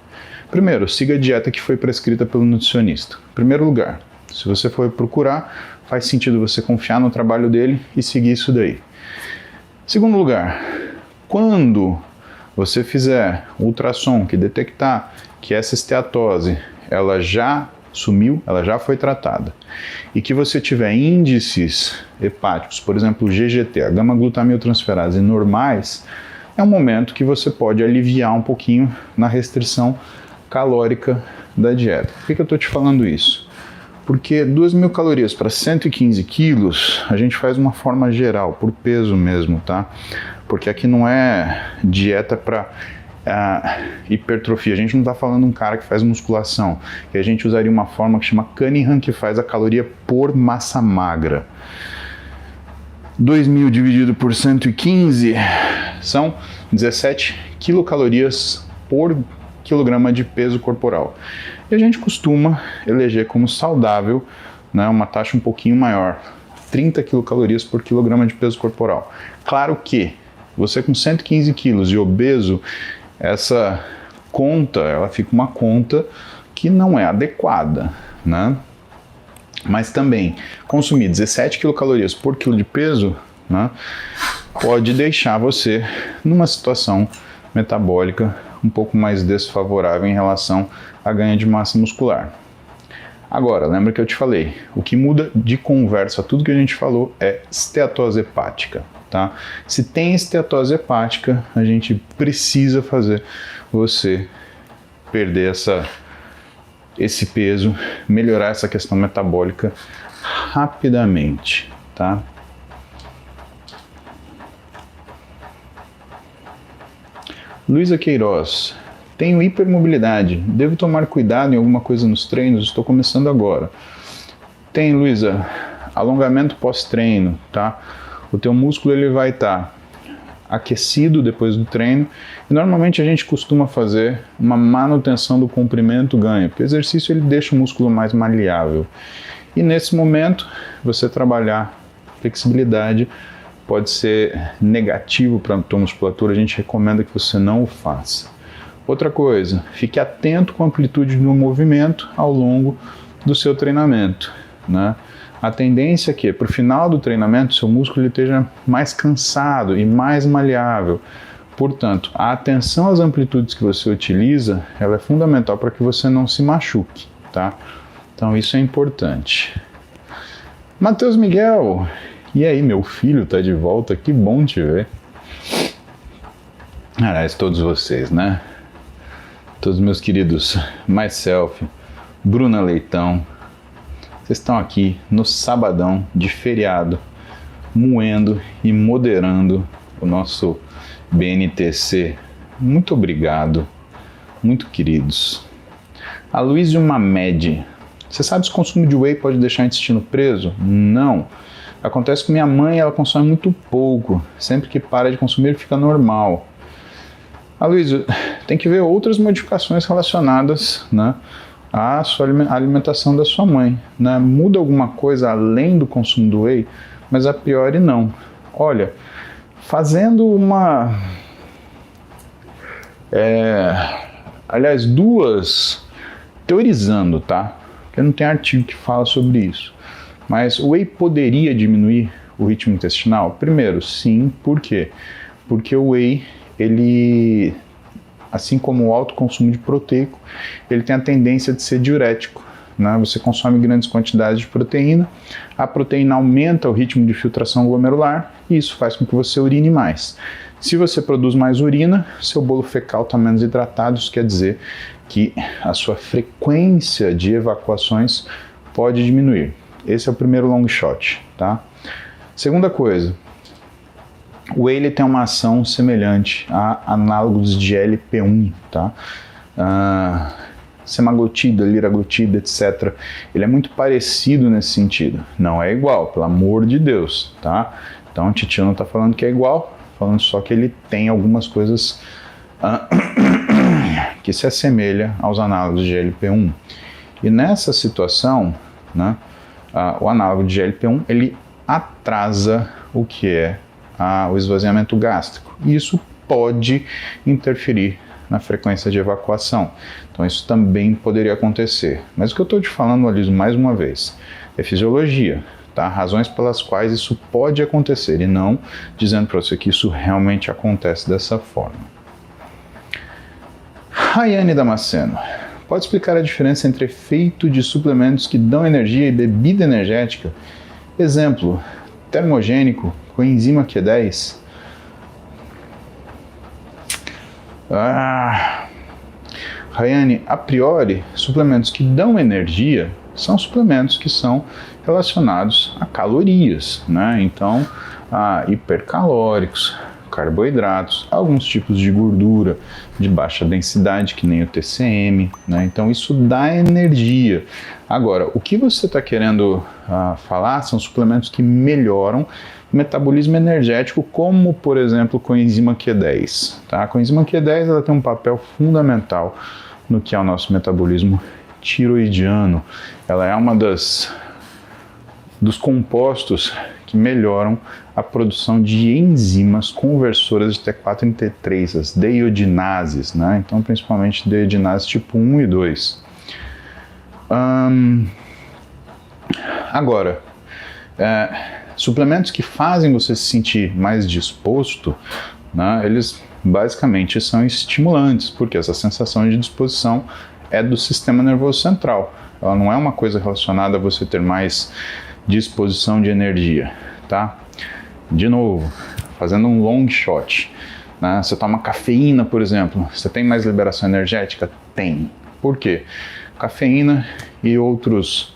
Primeiro, siga a dieta que foi prescrita pelo nutricionista. Em primeiro lugar, se você for procurar, faz sentido você confiar no trabalho dele e seguir isso daí. Segundo lugar, quando você fizer ultrassom que detectar que essa esteatose ela já sumiu, ela já foi tratada, e que você tiver índices hepáticos, por exemplo, o GGT, a gama-glutamiltransferase normais, é um momento que você pode aliviar um pouquinho na restrição calórica da dieta. Por que eu estou te falando isso? Porque 2.000 calorias para 115 quilos, a gente faz uma forma geral, por peso mesmo, tá? Porque aqui não é dieta para hipertrofia. A gente não está falando de um cara que faz musculação, que a gente usaria uma forma que chama Cunningham, que faz a caloria por massa magra. 2.000 dividido por 115 são 17 quilocalorias por quilograma de peso corporal. E a gente costuma eleger como saudável, né, uma taxa um pouquinho maior, 30 quilocalorias por quilograma de peso corporal. Claro que você com 115 quilos e obeso, essa conta, ela fica uma conta que não é adequada, né? Mas também consumir 17 quilocalorias por quilo de peso, né, pode deixar você numa situação metabólica um pouco mais desfavorável em relação a ganho de massa muscular. Agora, lembra que eu te falei, o que muda de conversa a tudo que a gente falou é esteatose hepática, tá? Se tem esteatose hepática, a gente precisa fazer você perder esse peso, melhorar essa questão metabólica rapidamente, tá? Luísa Queiroz, tenho hipermobilidade, devo tomar cuidado em alguma coisa nos treinos? Estou começando agora. Tem, Luísa, alongamento pós-treino, tá? O teu músculo ele vai estar aquecido depois do treino e normalmente a gente costuma fazer uma manutenção do comprimento ganho, porque o exercício ele deixa o músculo mais maleável. E nesse momento você trabalhar flexibilidade pode ser negativo para a tua musculatura, a gente recomenda que você não o faça. Outra coisa, fique atento com a amplitude do movimento ao longo do seu treinamento, né? A tendência é que, para o final do treinamento, seu músculo ele esteja mais cansado e mais maleável. Portanto, a atenção às amplitudes que você utiliza, ela é fundamental para que você não se machuque, tá? Então, isso é importante. Matheus Miguel, e aí, meu filho está de volta, que bom te ver. Aliás, todos vocês, né? Todos meus queridos Myself, Bruna Leitão, vocês estão aqui no sabadão de feriado, moendo e moderando o nosso BNTC. Muito obrigado, muito queridos. Aloysio Mamed, você sabe se o consumo de whey pode deixar o intestino preso? Não. Acontece com minha mãe, ela consome muito pouco. Sempre que para de consumir, fica normal. Aloysio, tem que ver outras modificações relacionadas, né, à sua alimentação da sua mãe, né? Muda alguma coisa além do consumo do whey, mas a priori não. Olha, fazendo uma... teorizando, tá? Porque não tem artigo que fala sobre isso. Mas o whey poderia diminuir o ritmo intestinal? Primeiro, sim. Por quê? Porque o whey, ele, assim como o alto consumo de proteico, ele tem a tendência de ser diurético, né? Você consome grandes quantidades de proteína, a proteína aumenta o ritmo de filtração glomerular e isso faz com que você urine mais. Se você produz mais urina, seu bolo fecal está menos hidratado, isso quer dizer que a sua frequência de evacuações pode diminuir. Esse é o primeiro long shot, tá? Segunda coisa, o whey ele tem uma ação semelhante a análogos de GLP-1, tá? Semaglutida, liraglutida, etc. Ele é muito parecido nesse sentido. Não é igual, pelo amor de Deus, tá? Então, o Titio não está falando que é igual, falando só que ele tem algumas coisas que se assemelham aos análogos de GLP-1. E nessa situação, né, o análogo de GLP-1, ele atrasa o que é o esvaziamento gástrico. E isso pode interferir na frequência de evacuação. Então isso também poderia acontecer. Mas o que eu estou te falando, Aloysio, mais uma vez, é fisiologia, tá? Razões pelas quais isso pode acontecer e não dizendo para você que isso realmente acontece dessa forma. Rayane Damasceno, pode explicar a diferença entre efeito de suplementos que dão energia e bebida energética? Exemplo, termogênico, coenzima Q10. Rayane, a priori, suplementos que dão energia são suplementos que são relacionados a calorias, né? Então, hipercalóricos, carboidratos, alguns tipos de gordura de baixa densidade, que nem o TCM, né? Então, isso dá energia. Agora, o que você está querendo falar são suplementos que melhoram o metabolismo energético, como, por exemplo, coenzima Q10. Tá? A coenzima Q10 ela tem um papel fundamental no que é o nosso metabolismo tiroidiano. Ela é uma dos compostos que melhoram a produção de enzimas conversoras de T4 em T3, as deiodinases, né? Então, principalmente deiodinases tipo 1 e 2. Agora, suplementos que fazem você se sentir mais disposto, né, eles basicamente são estimulantes, porque essa sensação de disposição é do sistema nervoso central. Ela não é uma coisa relacionada a você ter mais disposição de energia, tá? De novo, fazendo um long shot, né? Você toma cafeína, por exemplo, você tem mais liberação energética? Tem. Por quê? Cafeína e outros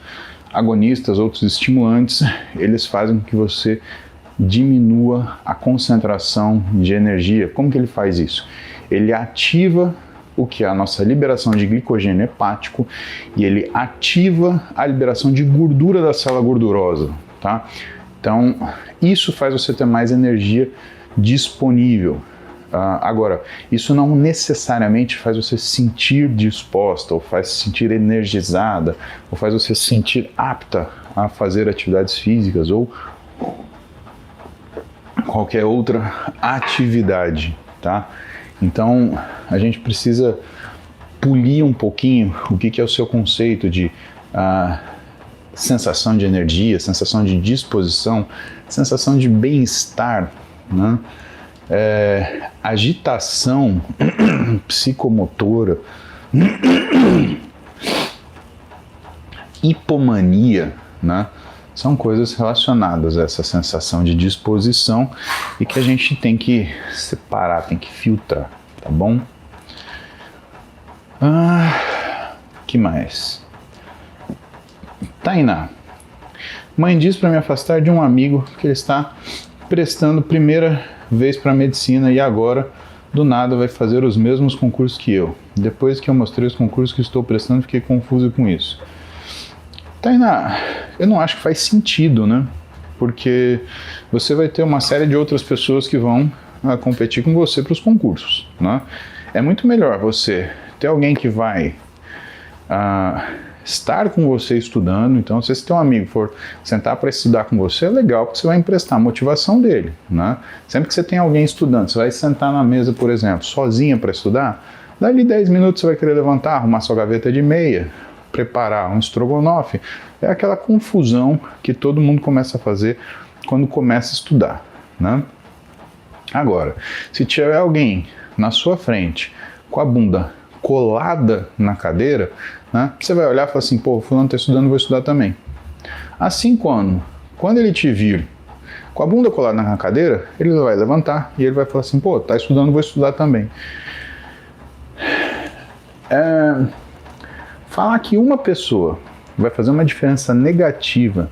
agonistas, outros estimulantes, eles fazem com que você diminua a concentração de energia. Como que ele faz isso? Ele ativa o que é a nossa liberação de glicogênio hepático e ele ativa a liberação de gordura da célula gordurosa, tá? Então, isso faz você ter mais energia disponível. Agora, isso não necessariamente faz você se sentir disposta, ou faz se sentir energizada, ou faz você se sentir apta a fazer atividades físicas, ou qualquer outra atividade, tá? Então, a gente precisa polir um pouquinho o que é o seu conceito de sensação de energia, sensação de disposição, sensação de bem-estar, né? Agitação psicomotora, hipomania, né? São coisas relacionadas a essa sensação de disposição e que a gente tem que separar, tem que filtrar, tá bom? Que mais? Tainá. Mãe diz para me afastar de um amigo que ele está prestando primeira vez para medicina e agora, do nada, vai fazer os mesmos concursos que eu. Depois que eu mostrei os concursos que estou prestando, fiquei confuso com isso. Tainá, eu não acho que faz sentido, né? Porque você vai ter uma série de outras pessoas que vão competir com você para os concursos, né? É muito melhor você ter alguém que vai estar com você estudando. Então, se esse teu amigo for sentar para estudar com você, é legal, porque você vai emprestar a motivação dele, né? Sempre que você tem alguém estudando, você vai sentar na mesa, por exemplo, sozinha para estudar, dali 10 minutos você vai querer levantar, arrumar sua gaveta de meia, preparar um estrogonofe. É aquela confusão que todo mundo começa a fazer quando começa a estudar, né? Agora, se tiver alguém na sua frente com a bunda colada na cadeira, né, você vai olhar e falar assim, pô, o fulano está estudando, vou estudar também. Assim, quando ele te vir com a bunda colada na cadeira, ele vai levantar e ele vai falar assim, pô, tá estudando, vou estudar também. Falar que uma pessoa vai fazer uma diferença negativa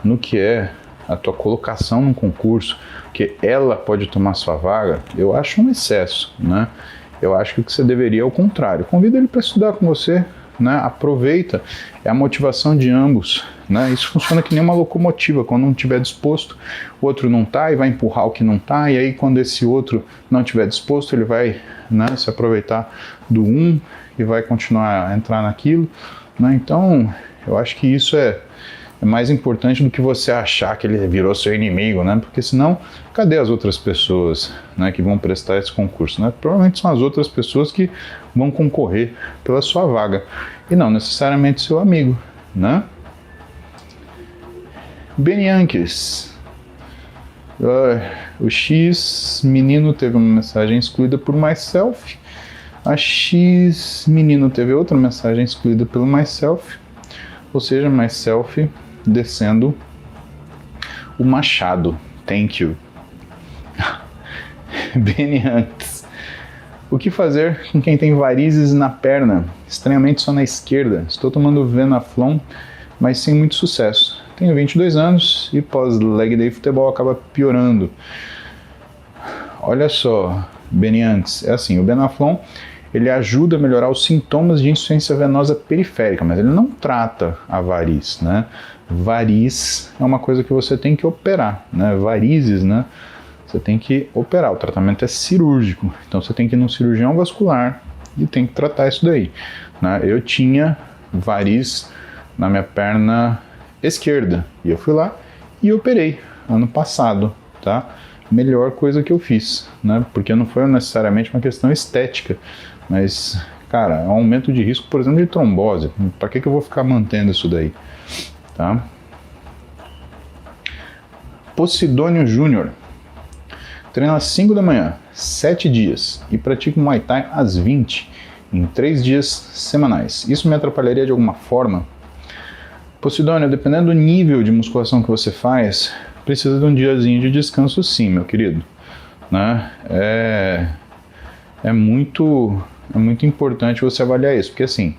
no que é a tua colocação num concurso, que ela pode tomar sua vaga, eu acho um excesso, né? Eu acho que o que você deveria é o contrário. Convida ele para estudar com você, né? Aproveita, é a motivação de ambos, né? Isso funciona que nem uma locomotiva, quando um estiver disposto, o outro não está e vai empurrar o que não está, e aí quando esse outro não estiver disposto, ele vai, né, se aproveitar do um e vai continuar a entrar naquilo, né? Então, eu acho que isso é mais importante do que você achar que ele virou seu inimigo, né? Porque senão, cadê as outras pessoas, né, que vão prestar esse concurso, né? Provavelmente são as outras pessoas que vão concorrer pela sua vaga e não necessariamente seu amigo, né? Benianques. O X menino teve uma mensagem excluída por myself. A X menino teve outra mensagem excluída pelo myself. Ou seja, myself descendo o machado. Thank you. Beniantes. O que fazer com quem tem varizes na perna? Estranhamente só na esquerda. Estou tomando Venaflon, mas sem muito sucesso. Tenho 22 anos e pós-leg day futebol acaba piorando. Olha só, Beniantes, é assim, o Venaflon ele ajuda a melhorar os sintomas de insuficiência venosa periférica, mas ele não trata a variz, né? Variz é uma coisa que você tem que operar, né? Varizes, né? Você tem que operar, o tratamento é cirúrgico, então você tem que ir num cirurgião vascular e tem que tratar isso daí, né? Eu tinha variz na minha perna esquerda e eu fui lá e operei ano passado, tá? Melhor coisa que eu fiz, né? Porque não foi necessariamente uma questão estética, mas, cara, é um aumento de risco, por exemplo, de trombose. Para que eu vou ficar mantendo isso daí, tá? Posidônio Júnior. Treino às 5 da manhã, 7 dias, e pratico Muay Thai às 20, em 3 dias semanais. Isso me atrapalharia de alguma forma? Posidônio, dependendo do nível de musculação que você faz, precisa de um diazinho de descanso sim, meu querido, né? É muito importante você avaliar isso, porque assim,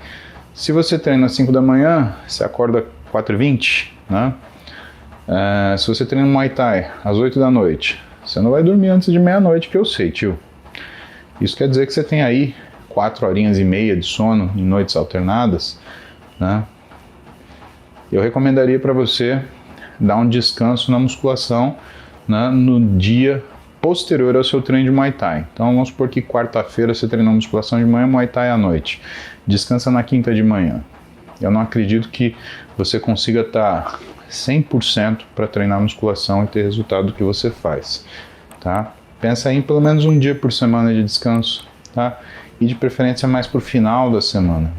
se você treina às 5 da manhã, você acorda às 4h20, né? Se você treina Muay Thai às 8 da noite, você não vai dormir antes de meia-noite, que eu sei, tio. Isso quer dizer que você tem aí 4 horinhas e meia de sono em noites alternadas, né? Eu recomendaria para você dar um descanso na musculação, né, no dia posterior ao seu treino de Muay Thai. Então vamos supor que quarta-feira você treinou musculação de manhã, Muay Thai à noite. Descansa na quinta de manhã. Eu não acredito que você consiga estar 100% para treinar musculação e ter resultado do que você faz. tá? Pensa aí em pelo menos um dia por semana de descanso, tá? E de preferência mais pro final da semana.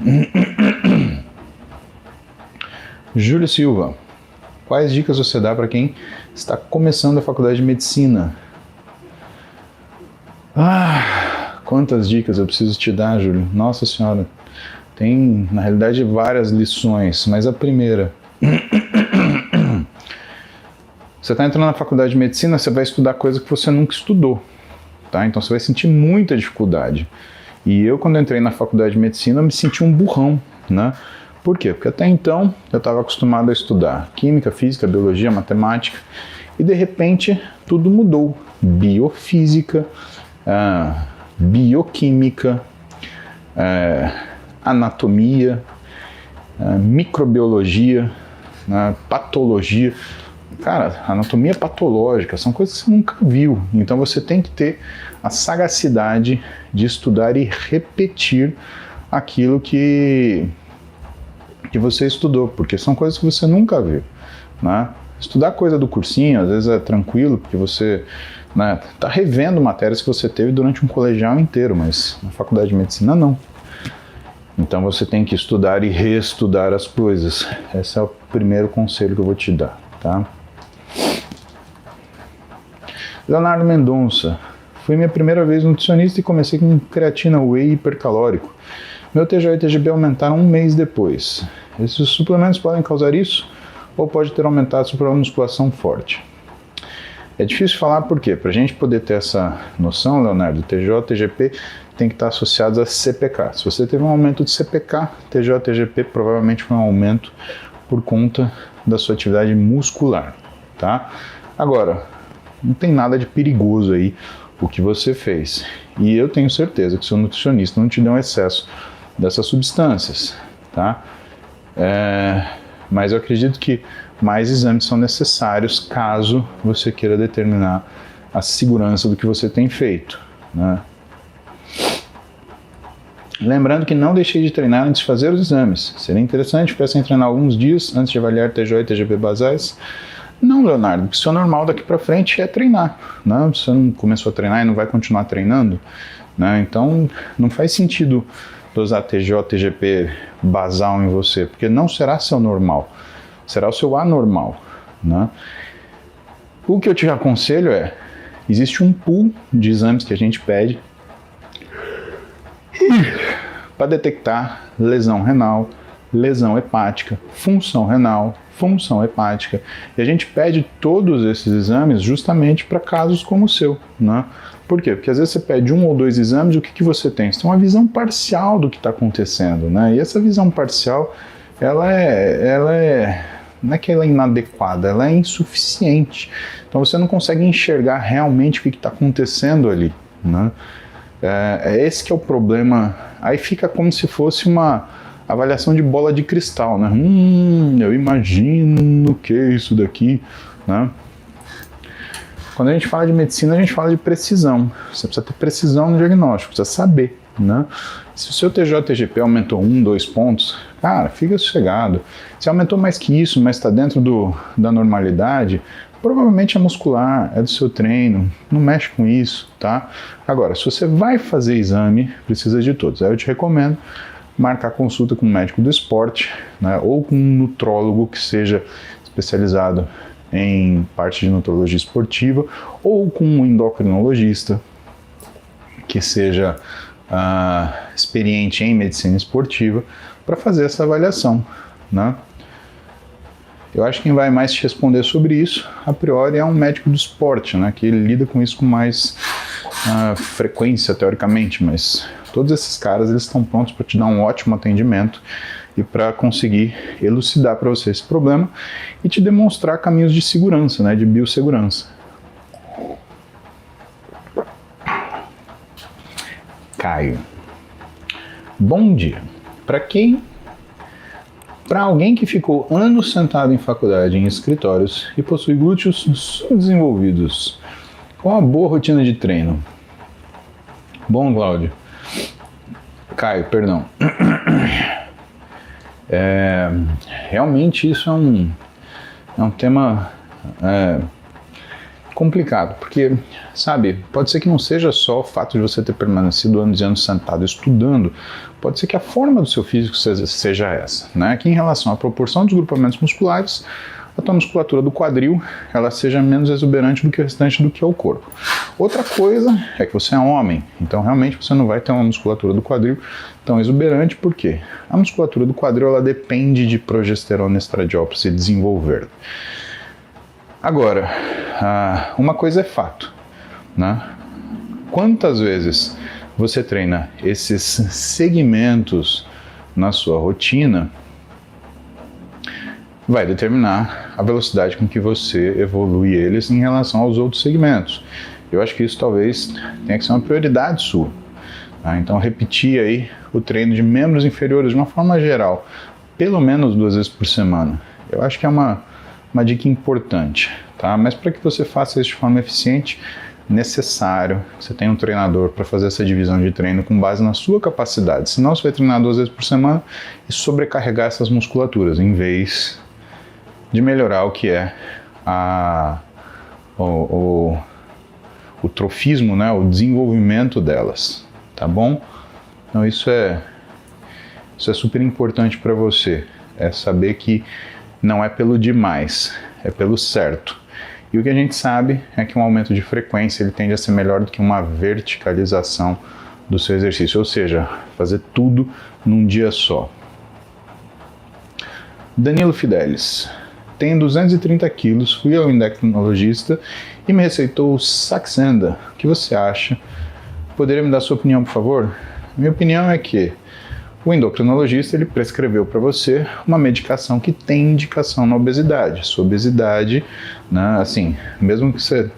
Júlio Silva, quais dicas você dá para quem está começando a faculdade de medicina? Quantas dicas eu preciso te dar, Júlio? Nossa Senhora, tem na realidade várias lições, mas a primeira... Você está entrando na faculdade de medicina, você vai estudar coisa que você nunca estudou, tá? Então você vai sentir muita dificuldade. E eu, quando entrei na faculdade de medicina, eu me senti um burrão, né? Por quê? Porque até então eu estava acostumado a estudar química, física, biologia, matemática, e de repente tudo mudou. Biofísica, bioquímica, anatomia, microbiologia, patologia. Cara, anatomia patológica são coisas que você nunca viu. Então você tem que ter a sagacidade de estudar e repetir aquilo que você estudou, porque são coisas que você nunca viu, né? Estudar coisa do cursinho, às vezes é tranquilo, porque você tá revendo matérias que você teve durante um colegial inteiro, mas na faculdade de medicina não. Então você tem que estudar e reestudar as coisas. Esse é o primeiro conselho que eu vou te dar, tá? Leonardo Mendonça, fui minha primeira vez nutricionista e comecei com creatina whey hipercalórico. Meu TGO e TGB aumentaram um mês depois. Esses suplementos podem causar isso ou pode ter aumentado sua musculação forte? É difícil falar por quê? Para a gente poder ter essa noção, Leonardo, TGO e TGP tem que estar associados a CPK. Se você teve um aumento de CPK, TGO e TGP provavelmente foi um aumento por conta da sua atividade muscular, tá? Agora, não tem nada de perigoso aí o que você fez. E eu tenho certeza que seu nutricionista não te deu um excesso dessas substâncias, tá? Mas eu acredito que mais exames são necessários caso você queira determinar a segurança do que você tem feito, né? Lembrando que não deixei de treinar antes de fazer os exames. Seria interessante ficar sem treinar alguns dias antes de avaliar TGO e TGP basais. Não, Leonardo, porque o seu normal daqui para frente é treinar, né? Você não começou a treinar e não vai continuar treinando, né? Então não faz sentido dosar TGO, TGP basal em você, porque não será seu normal, será o seu anormal, né? O que eu te aconselho existe um pool de exames que a gente pede para detectar lesão renal, lesão hepática, função renal, função hepática. E a gente pede todos esses exames justamente para casos como o seu, né? Por quê? Porque às vezes você pede um ou dois exames e o que você tem? Você tem uma visão parcial do que está acontecendo, né? E essa visão parcial, ela não é que ela é inadequada, ela é insuficiente. Então você não consegue enxergar realmente o que está acontecendo ali, né? Esse que é o problema. Aí fica como se fosse uma avaliação de bola de cristal, né? Eu imagino que é isso daqui, né? Quando a gente fala de medicina, a gente fala de precisão. Você precisa ter precisão no diagnóstico, precisa saber, né? Se o seu TGO TGP aumentou 1, 2 pontos, cara, fica sossegado. Se aumentou mais que isso, mas está dentro da normalidade, provavelmente é muscular, é do seu treino, não mexe com isso, tá? Agora, se você vai fazer exame, precisa de todos. Aí eu te recomendo marcar consulta com um médico do esporte, né, ou com um nutrólogo que seja especializado em parte de nutrologia esportiva, ou com um endocrinologista que seja experiente em medicina esportiva para fazer essa avaliação, né? Eu acho que quem vai mais te responder sobre isso, a priori, é um médico do esporte, né, que ele lida com isso com mais frequência, teoricamente, mas todos esses caras eles estão prontos para te dar um ótimo atendimento e para conseguir elucidar para você esse problema e te demonstrar caminhos de segurança, né, de biossegurança. Caio, bom dia. Para alguém que ficou anos sentado em faculdade, em escritórios e possui glúteos subdesenvolvidos, qual a boa rotina de treino? Bom, Caio, perdão. Realmente isso é um tema complicado, porque, sabe, pode ser que não seja só o fato de você ter permanecido anos e anos sentado estudando, pode ser que a forma do seu físico seja essa, né? Que em relação à proporção dos grupamentos musculares, a tua musculatura do quadril, ela seja menos exuberante do que o restante do que é o corpo. Outra coisa é que você é homem, então realmente você não vai ter uma musculatura do quadril tão exuberante, porque a musculatura do quadril, ela depende de progesterona e estradiol para se desenvolver. Agora, uma coisa é fato, né? Quantas vezes você treina esses segmentos na sua rotina vai determinar a velocidade com que você evolui eles em relação aos outros segmentos. Eu acho que isso talvez tenha que ser uma prioridade sua. Tá? Então, repetir aí o treino de membros inferiores de uma forma geral, pelo menos 2 vezes por semana. Eu acho que é uma dica importante, tá? Mas para que você faça isso de forma eficiente, necessário que você tenha um treinador para fazer essa divisão de treino com base na sua capacidade. Senão você vai treinar 2 vezes por semana e sobrecarregar essas musculaturas, em vez de melhorar o que é o trofismo, né? O desenvolvimento delas, tá bom? Então isso é super importante para você, é saber que não é pelo demais, é pelo certo. E o que a gente sabe é que um aumento de frequência ele tende a ser melhor do que uma verticalização do seu exercício, ou seja, fazer tudo num dia só. Danilo Fidelis. Tenho 230 quilos, fui ao endocrinologista e me receitou o Saxenda. O que você acha? Poderia me dar sua opinião, por favor? Minha opinião é que o endocrinologista ele prescreveu para você uma medicação que tem indicação na obesidade. Sua obesidade, né, assim, mesmo que você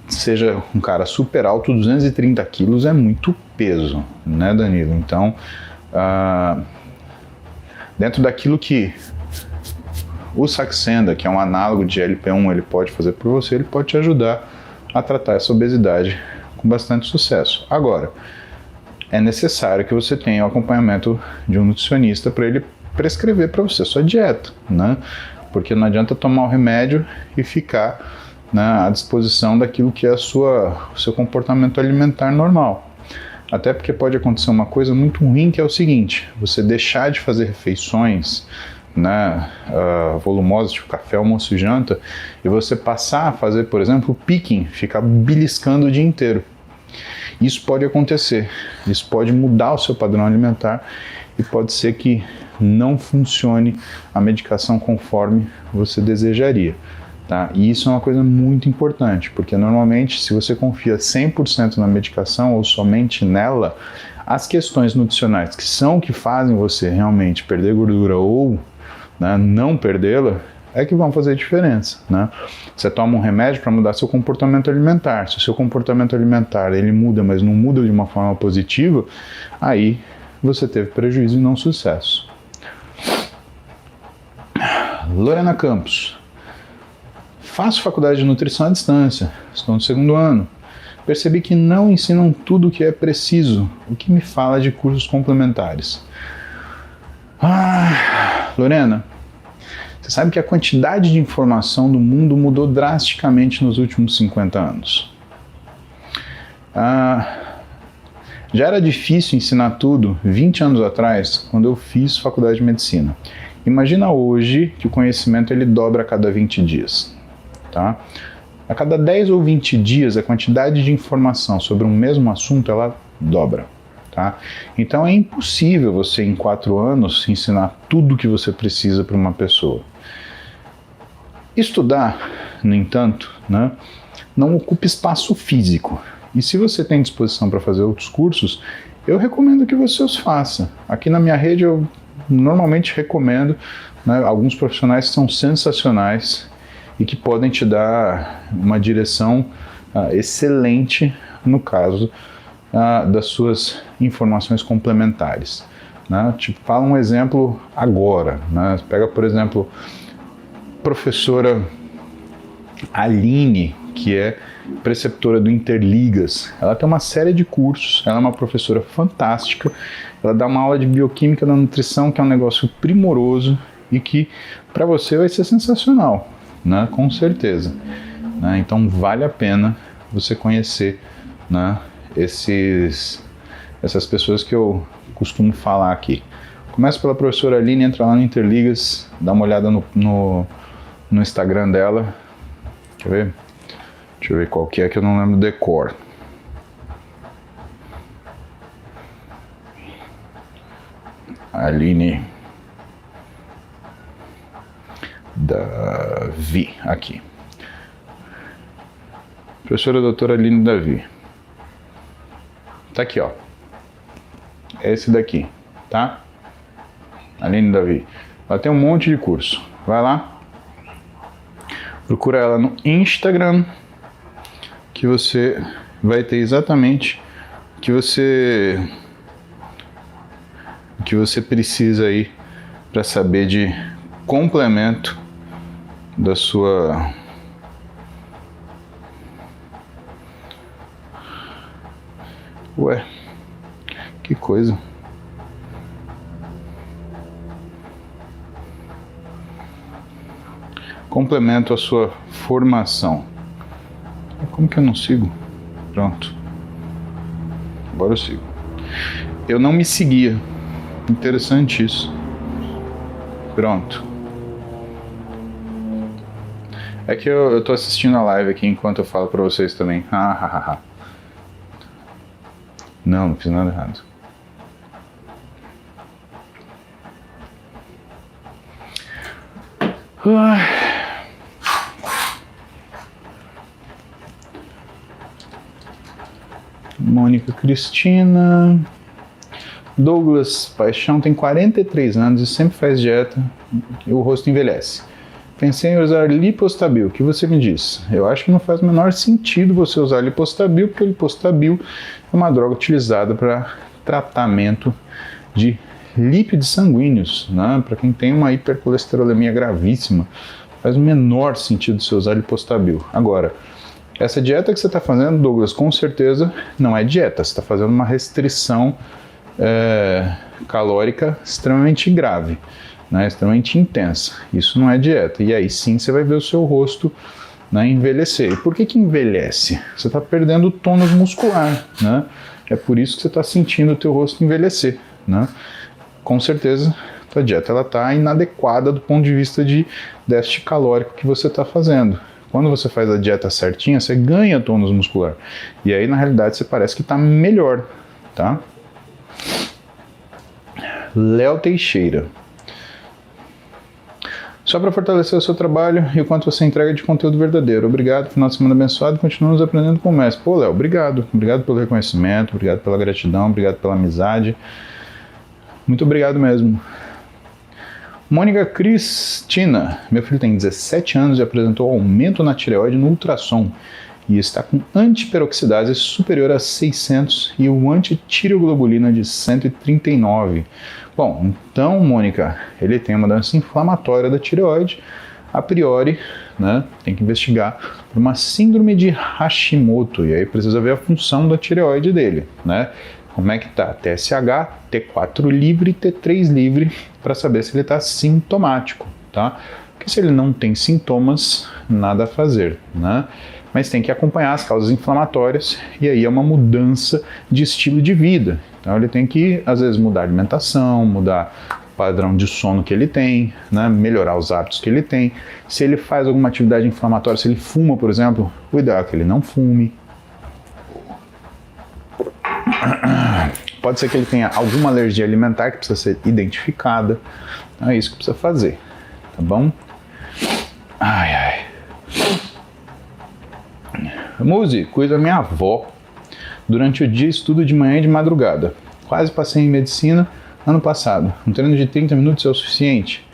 seja um cara super alto, 230 quilos é muito peso, né, Danilo? Então, dentro daquilo que o Saxenda, que é um análogo de GLP-1, ele pode fazer por você, ele pode te ajudar a tratar essa obesidade com bastante sucesso. Agora, é necessário que você tenha o acompanhamento de um nutricionista para ele prescrever para você a sua dieta, né? Porque não adianta tomar o remédio e ficar, né, à disposição daquilo que é o seu comportamento alimentar normal. Até porque pode acontecer uma coisa muito ruim, que é o seguinte: você deixar de fazer refeições, né, volumosas, tipo café, almoço e janta, e você passar a fazer, por exemplo, picking, ficar beliscando o dia inteiro. Isso pode acontecer, isso pode mudar o seu padrão alimentar e pode ser que não funcione a medicação conforme você desejaria, tá? E isso é uma coisa muito importante, porque normalmente se você confia 100% na medicação ou somente nela, as questões nutricionais que são o que fazem você realmente perder gordura ou, né, não perdê-la, é que vão fazer diferença, né? Você toma um remédio para mudar seu comportamento alimentar. Se o seu comportamento alimentar ele muda, mas não muda de uma forma positiva, aí você teve prejuízo e não sucesso. Lorena Campos. Faço faculdade de nutrição à distância, estou no 2º ano. Percebi que não ensinam tudo o que é preciso, o que me fala de cursos complementares. Lorena, você sabe que a quantidade de informação do mundo mudou drasticamente nos últimos 50 anos. Já era difícil ensinar tudo 20 anos atrás, quando eu fiz faculdade de medicina. Imagina hoje que o conhecimento ele dobra a cada 20 dias. Tá? A cada 10 ou 20 dias, a quantidade de informação sobre um mesmo assunto ela dobra. Tá? Então é impossível você em 4 anos ensinar tudo o que você precisa para uma pessoa. Estudar, no entanto, né, não ocupa espaço físico. E se você tem disposição para fazer outros cursos, eu recomendo que você os faça. Aqui na minha rede eu normalmente recomendo, né, alguns profissionais que são sensacionais e que podem te dar uma direção excelente no caso das suas informações complementares. Né? Tipo, fala um exemplo agora. Né? Pega, por exemplo, professora Aline, que é preceptora do Interligas. Ela tem uma série de cursos, ela é uma professora fantástica, ela dá uma aula de bioquímica da nutrição, que é um negócio primoroso e que para você vai ser sensacional, né? Com certeza. né? Então vale a pena você conhecer, né, essas pessoas que eu costumo falar aqui. Começa pela professora Aline, entra lá no Interligas, dá uma olhada no Instagram dela. Quer ver? Deixa eu ver qual que é, que eu não lembro o decor. Aline Davi, aqui. Professora doutora Aline Davi. Tá aqui, ó. Esse daqui, tá? Aline Davi. Ela tem um monte de curso. Vai lá. Procura ela no Instagram, que você vai ter exatamente o que você precisa aí para saber de complemento da sua que coisa. Complemento a sua formação. Como que eu não sigo? Pronto. Agora eu sigo. Eu não me seguia. Interessante isso. Pronto. É que eu tô assistindo a live aqui enquanto eu falo pra vocês também. Não fiz nada errado. Mônica Cristina. Douglas Paixão tem 43 anos e sempre faz dieta e o rosto envelhece. Pensei em usar Lipostabil, o que você me diz? Eu acho que não faz o menor sentido você usar Lipostabil, porque o Lipostabil é uma droga utilizada para tratamento de lípidos sanguíneos, né? Para quem tem uma hipercolesterolemia gravíssima, faz o menor sentido você usar Lipostabil. Agora, essa dieta que você está fazendo, Douglas, com certeza não é dieta, você está fazendo uma restrição calórica extremamente grave, né, extremamente intensa. Isso não é dieta. E aí sim você vai ver o seu rosto, né, envelhecer. E por que envelhece? Você está perdendo tônus muscular, né? É por isso que você está sentindo o teu rosto envelhecer, né? Com certeza a dieta está inadequada do ponto de vista de déficit calórico que você está fazendo. Quando você faz a dieta certinha, você ganha tônus muscular. E aí na realidade você parece que está melhor, tá? Léo Teixeira. Só para fortalecer o seu trabalho e o quanto você entrega de conteúdo verdadeiro. Obrigado, final de semana abençoado. Continuamos aprendendo com o mestre. Pô, Léo, obrigado. Obrigado pelo reconhecimento, obrigado pela gratidão, obrigado pela amizade. Muito obrigado mesmo. Mônica Cristina. Meu filho tem 17 anos e apresentou aumento na tireoide no ultrassom. E está com antiperoxidase superior a 600 e o antitireoglobulina de 139. Bom, então, Mônica, ele tem uma doença inflamatória da tireoide, a priori, né, tem que investigar por uma síndrome de Hashimoto, e aí precisa ver a função da tireoide dele, né? Como é que tá? TSH, T4 livre, T3 livre, para saber se ele está sintomático, tá? Porque se ele não tem sintomas, nada a fazer, né? Mas tem que acompanhar as causas inflamatórias e aí é uma mudança de estilo de vida. Então ele tem que, às vezes, mudar a alimentação, mudar o padrão de sono que ele tem, né? Melhorar os hábitos que ele tem. Se ele faz alguma atividade inflamatória, se ele fuma, por exemplo, o ideal é que ele não fume. Pode ser que ele tenha alguma alergia alimentar que precisa ser identificada. Então é isso que precisa fazer, tá bom? Muzi, cuido da minha avó. Durante o dia estudo de manhã e de madrugada. Quase passei em medicina ano passado. Um treino de 30 minutos é o suficiente?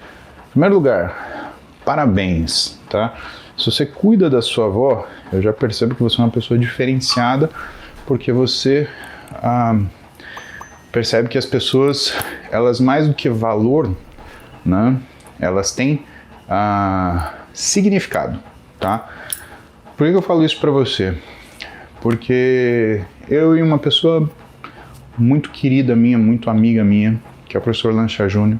Em primeiro lugar, parabéns, tá? Se você cuida da sua avó, eu já percebo que você é uma pessoa diferenciada, porque você percebe que as pessoas, elas mais do que valor, né, elas têm significado, tá? Por que eu falo isso para você? Porque eu e uma pessoa muito querida minha, muito amiga minha, que é o professor Lancha Júnior,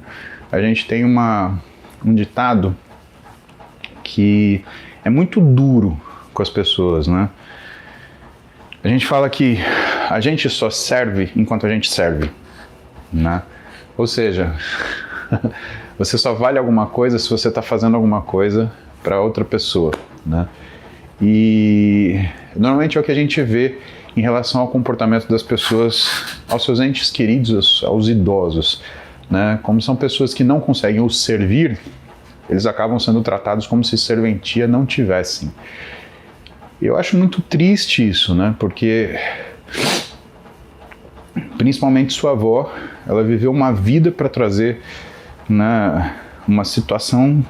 a gente tem um ditado que é muito duro com as pessoas, né? A gente fala que a gente só serve enquanto a gente serve, né? Ou seja, você só vale alguma coisa se você está fazendo alguma coisa para outra pessoa, né? E normalmente é o que a gente vê em relação ao comportamento das pessoas, aos seus entes queridos, aos idosos, né? Como são pessoas que não conseguem os servir, eles acabam sendo tratados como se serventia não tivessem. Eu acho muito triste isso, né? Porque principalmente sua avó, ela viveu uma vida para trazer, né, uma situação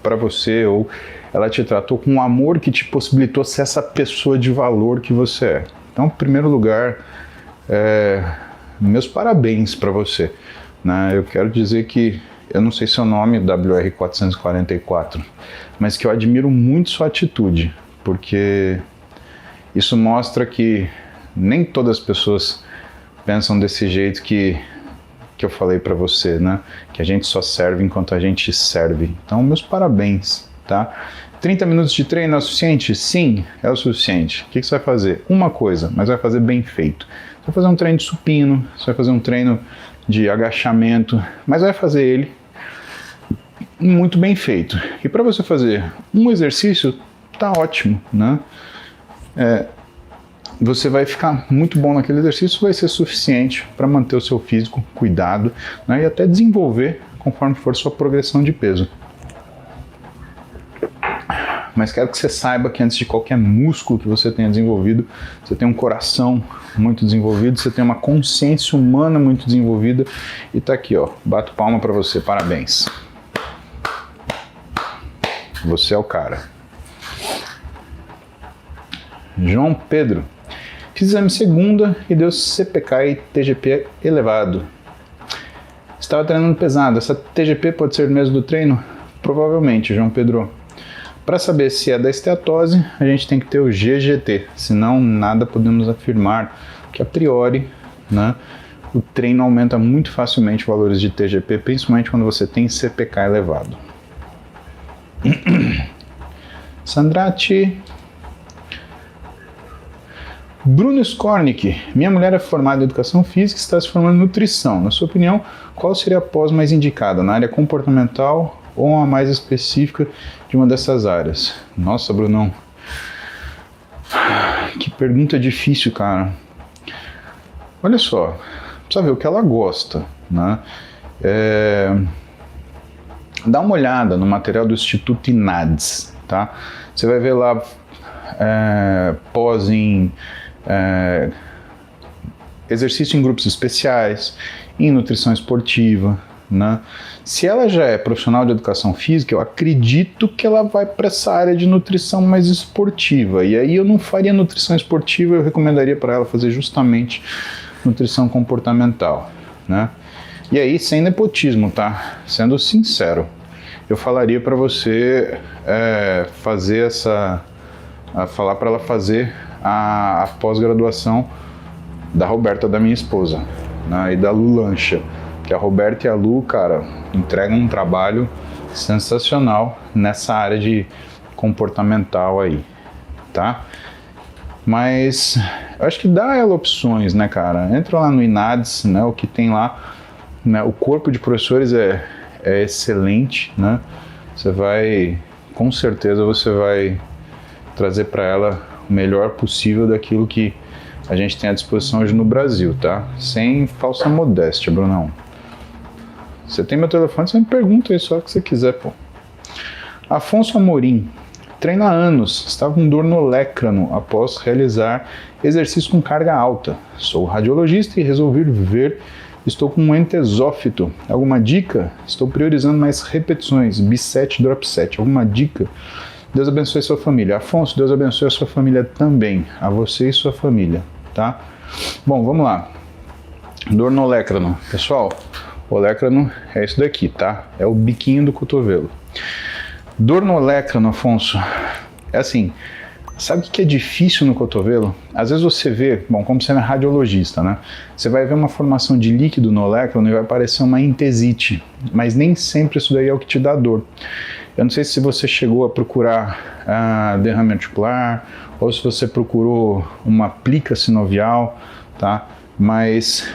para você, ou ela te tratou com um amor que te possibilitou ser essa pessoa de valor que você é. Então, em primeiro lugar, meus parabéns para você, né? Eu quero dizer que, eu não sei seu nome, WR444, mas que eu admiro muito sua atitude, porque isso mostra que nem todas as pessoas pensam desse jeito que eu falei para você, né? Que a gente só serve enquanto a gente serve. Então, meus parabéns, tá? 30 minutos de treino é o suficiente? Sim, é o suficiente. O que você vai fazer? Uma coisa, mas vai fazer bem feito. Você vai fazer um treino de supino, você vai fazer um treino de agachamento, mas vai fazer ele muito bem feito. E para você fazer um exercício, tá ótimo, né? Você vai ficar muito bom naquele exercício, vai ser suficiente para manter o seu físico cuidado, né? E até desenvolver conforme for sua progressão de peso. Mas quero que você saiba que antes de qualquer músculo que você tenha desenvolvido, você tem um coração muito desenvolvido, você tem uma consciência humana muito desenvolvida, e tá aqui, ó, bato palma para você, parabéns. Você é o cara. João Pedro. Fiz exame segunda e deu CPK e TGP elevado. Estava treinando pesado. Essa TGP pode ser mesmo do treino? Provavelmente, João Pedro. Para saber se é da esteatose, a gente tem que ter o GGT. Senão, nada podemos afirmar que a priori, né, o treino aumenta muito facilmente valores de TGP, principalmente quando você tem CPK elevado. Sandrati. Bruno Skornik, minha mulher é formada em Educação Física e está se formando em Nutrição. Na sua opinião, qual seria a pós mais indicada, na área comportamental ou a mais específica de uma dessas áreas? Nossa, Brunão, que pergunta difícil, cara. Olha só, precisa ver o que ela gosta, né? Dá uma olhada no material do Instituto INADS, tá? Você vai ver lá pós em exercício em grupos especiais, em nutrição esportiva, né? Se ela já é profissional de educação física, eu acredito que ela vai para essa área de nutrição mais esportiva, e aí eu não faria nutrição esportiva, eu recomendaria para ela fazer justamente nutrição comportamental, né? E aí, sem nepotismo, tá? Sendo sincero, eu falaria para você fazer falar para ela fazer a pós-graduação da Roberta, da minha esposa, né, e da Lu Lancha, que a Roberta e a Lu, cara, entregam um trabalho sensacional nessa área de comportamental aí, tá? Mas eu acho que dá a ela opções, né, cara? Entra lá no INADS, né, o que tem lá, né, o corpo de professores é excelente, né? Você vai, com certeza você vai trazer para ela o melhor possível daquilo que a gente tem à disposição hoje no Brasil, tá? Sem falsa modéstia, Brunão. Você tem meu telefone, você me pergunta aí só o que você quiser, pô. Afonso Amorim. Treino há anos, estava com dor no lécrano após realizar exercício com carga alta. Sou radiologista e resolvi ver, estou com um entesófito. Alguma dica? Estou priorizando mais repetições, B7, drop 7. Alguma dica? Deus abençoe sua família. Afonso, Deus abençoe a sua família também, a você e sua família, tá? Bom, vamos lá. Dor no lécrano. Pessoal, o lécrano é isso daqui, tá? É o biquinho do cotovelo. Dor no lécrano, Afonso, é assim, Sabe o que é difícil no cotovelo? Às vezes você vê, bom, como você é radiologista, né? Você vai ver uma formação de líquido no olecranon e vai parecer uma entesite, mas nem sempre isso daí é o que te dá dor. Eu não sei se você chegou a procurar derrame articular ou se você procurou uma plica sinovial, tá? Mas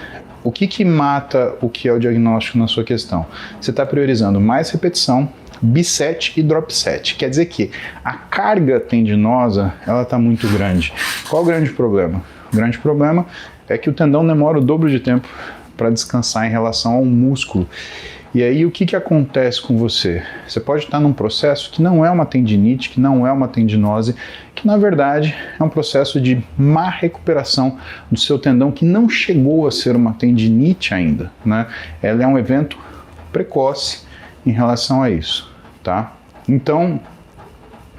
o que mata o que é o diagnóstico na sua questão? Você está priorizando mais repetição, biset e drop set. Quer dizer que a carga tendinosa ela está muito grande. Qual o grande problema? O grande problema é que o tendão demora o dobro de tempo para descansar em relação ao músculo. E aí o que acontece com você? Você pode estar num processo que não é uma tendinite, que não é uma tendinose, que na verdade é um processo de má recuperação do seu tendão que não chegou a ser uma tendinite ainda, né? Ela é um evento precoce em relação a isso, tá? Então,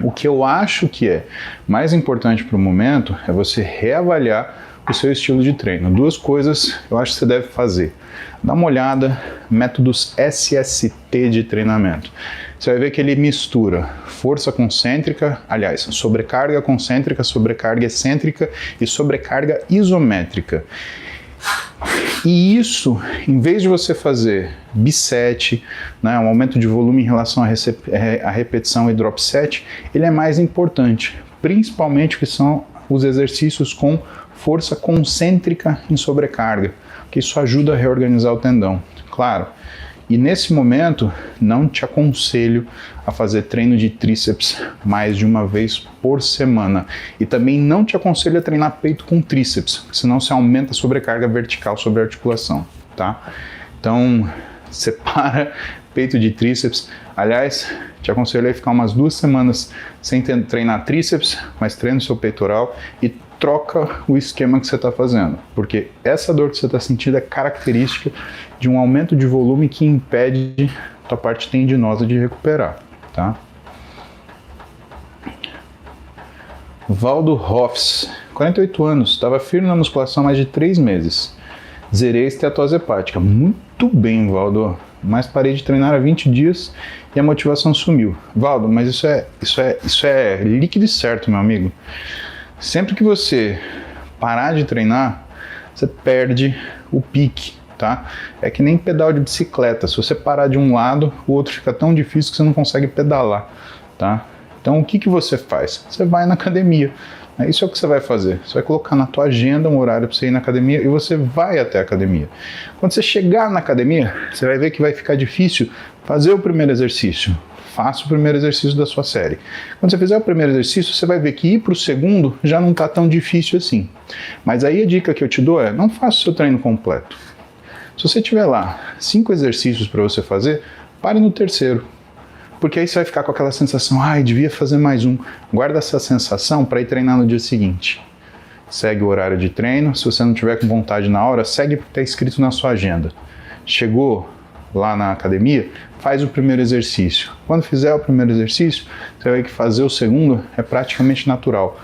o que eu acho que é mais importante para o momento é você reavaliar o seu estilo de treino. Duas coisas eu acho que você deve fazer. Dá uma olhada, métodos SST de treinamento. Você vai ver que ele mistura força concêntrica, aliás, sobrecarga concêntrica, sobrecarga excêntrica e sobrecarga isométrica. E isso, em vez de você fazer biset, né, um aumento de volume em relação à repetição e drop set, ele é mais importante, principalmente que são os exercícios com força concêntrica em sobrecarga, que isso ajuda a reorganizar o tendão, claro. E nesse momento, não te aconselho a fazer treino de tríceps mais de uma vez por semana. E também não te aconselho a treinar peito com tríceps, senão você aumenta a sobrecarga vertical sobre a articulação, tá? Então, separa peito de tríceps. Aliás, te aconselho a ficar umas 2 semanas sem treinar tríceps, mas treina o seu peitoral e troca o esquema que você está fazendo, porque essa dor que você está sentindo é característica de um aumento de volume que impede a tua parte tendinosa de recuperar, tá? Valdo Hoffs, 48 anos, estava firme na musculação há mais de 3 meses. Zerei a esteatose hepática. Muito bem, Valdo, mas parei de treinar há 20 dias e a motivação sumiu. Valdo, mas isso é líquido e certo, meu amigo. Sempre que você parar de treinar, você perde o pique, tá? É que nem pedal de bicicleta. Se você parar de um lado, o outro fica tão difícil que você não consegue pedalar, tá? Então, o que você faz? Você vai na academia. Isso é o que você vai fazer. Você vai colocar na tua agenda um horário para você ir na academia e você vai até a academia. Quando você chegar na academia, você vai ver que vai ficar difícil fazer o primeiro exercício. Faça o primeiro exercício da sua série. Quando você fizer o primeiro exercício, você vai ver que ir para o segundo já não está tão difícil assim. Mas aí a dica que eu te dou é, não faça o seu treino completo. Se você tiver lá 5 exercícios para você fazer, pare no terceiro. Porque aí você vai ficar com aquela sensação, devia fazer mais um. Guarda essa sensação para ir treinar no dia seguinte. Segue o horário de treino. Se você não tiver com vontade na hora, segue o que está escrito na sua agenda. Chegou lá na academia, faz o primeiro exercício. Quando fizer o primeiro exercício, você vai ver que fazer o segundo é praticamente natural.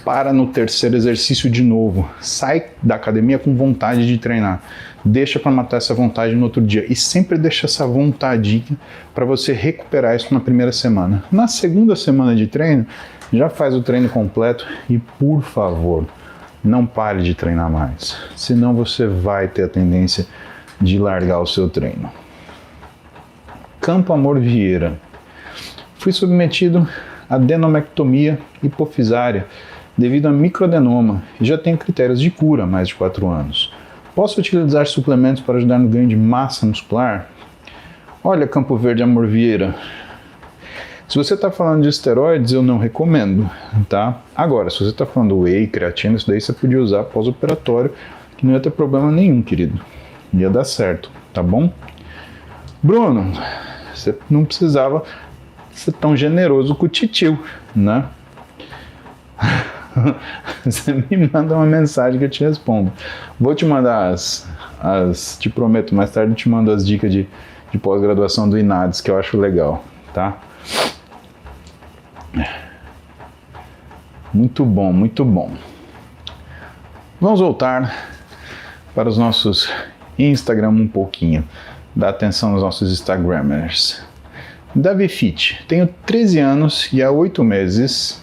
Para no terceiro exercício de novo. Sai da academia com vontade de treinar. Deixa para matar essa vontade no outro dia. E sempre deixa essa vontadinha para você recuperar isso na primeira semana. Na segunda semana de treino, já faz o treino completo e, por favor, não pare de treinar mais. Senão você vai ter a tendência de largar o seu treino. Campo Amor Vieira. Fui submetido a adenomectomia hipofisária devido a microadenoma e já tenho critérios de cura há mais de 4 anos. Posso utilizar suplementos para ajudar no ganho de massa muscular? Olha, Campo Verde Amor Vieira, se você está falando de esteroides, eu não recomendo, tá? Agora, se você está falando whey, creatina, isso daí você podia usar pós-operatório, que não ia ter problema nenhum, querido. Ia dar certo, tá bom? Bruno, você não precisava ser tão generoso com o titio, né? Você me manda uma mensagem que eu te respondo. Vou te mandar te prometo, mais tarde eu te mando as dicas de pós-graduação do INADES, que eu acho legal, tá? Muito bom, muito bom. Vamos voltar para os nossos Instagram um pouquinho. Dá atenção aos nossos Instagramers. Davi Fit, tenho 13 anos e há 8 meses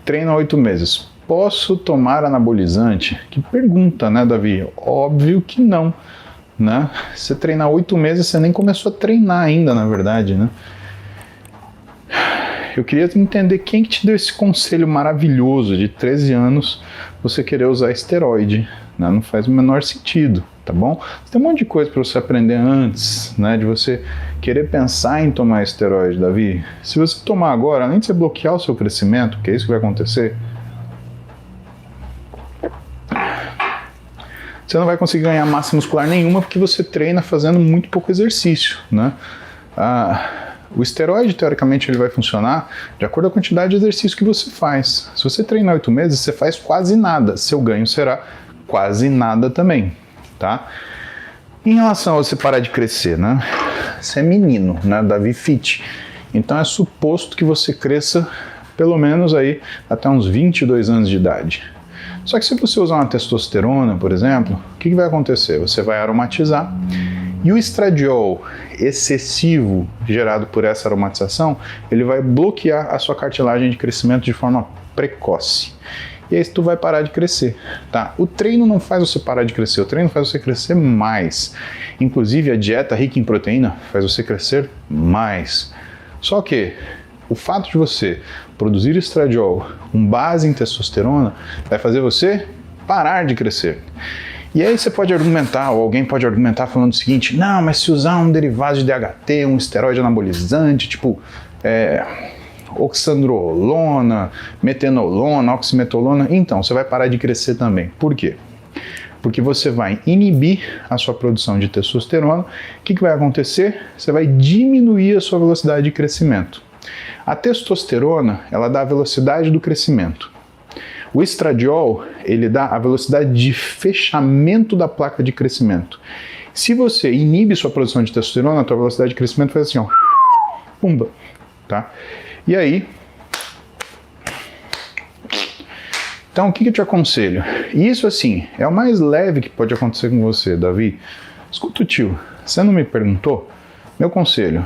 treino há 8 meses. Posso tomar anabolizante? Que pergunta, né, Davi? Óbvio que não, né? Você treina há 8 meses, você nem começou a treinar ainda, na verdade, né? Eu queria entender quem que te deu esse conselho maravilhoso de 13 anos você querer usar esteroide, né? Não faz o menor sentido, tá bom? Tem um monte de coisa para você aprender antes, né? De você querer pensar em tomar esteroide, Davi. Se você tomar agora, além de você bloquear o seu crescimento, que é isso que vai acontecer, você não vai conseguir ganhar massa muscular nenhuma porque você treina fazendo muito pouco exercício, né? O esteroide, teoricamente, ele vai funcionar de acordo com a quantidade de exercício que você faz. Se você treinar 8 meses, você faz quase nada. Seu ganho será quase nada também, tá? Em relação a você parar de crescer, né? Você é menino, né? Davi Fit. Então é suposto que você cresça pelo menos aí até uns 22 anos de idade. Só que se você usar uma testosterona, por exemplo, o que vai acontecer? Você vai aromatizar e o estradiol excessivo gerado por essa aromatização, ele vai bloquear a sua cartilagem de crescimento de forma precoce. E aí tu vai parar de crescer, tá? O treino não faz você parar de crescer, o treino faz você crescer mais. Inclusive a dieta rica em proteína faz você crescer mais. Só que o fato de você produzir estradiol com base em testosterona vai fazer você parar de crescer. E aí você pode argumentar, ou alguém pode argumentar falando o seguinte: não, mas se usar um derivado de DHT, um esteroide anabolizante, tipo oxandrolona, metenolona, oximetolona, então você vai parar de crescer também. Por quê? Porque você vai inibir a sua produção de testosterona. O que vai acontecer? Você vai diminuir a sua velocidade de crescimento. A testosterona, ela dá a velocidade do crescimento. O estradiol, ele dá a velocidade de fechamento da placa de crescimento. Se você inibe sua produção de testosterona, a tua velocidade de crescimento faz assim, ó, pumba, tá? E aí, então o que eu te aconselho? Isso assim, é o mais leve que pode acontecer com você, Davi. Escuta o tio, você não me perguntou? Meu conselho,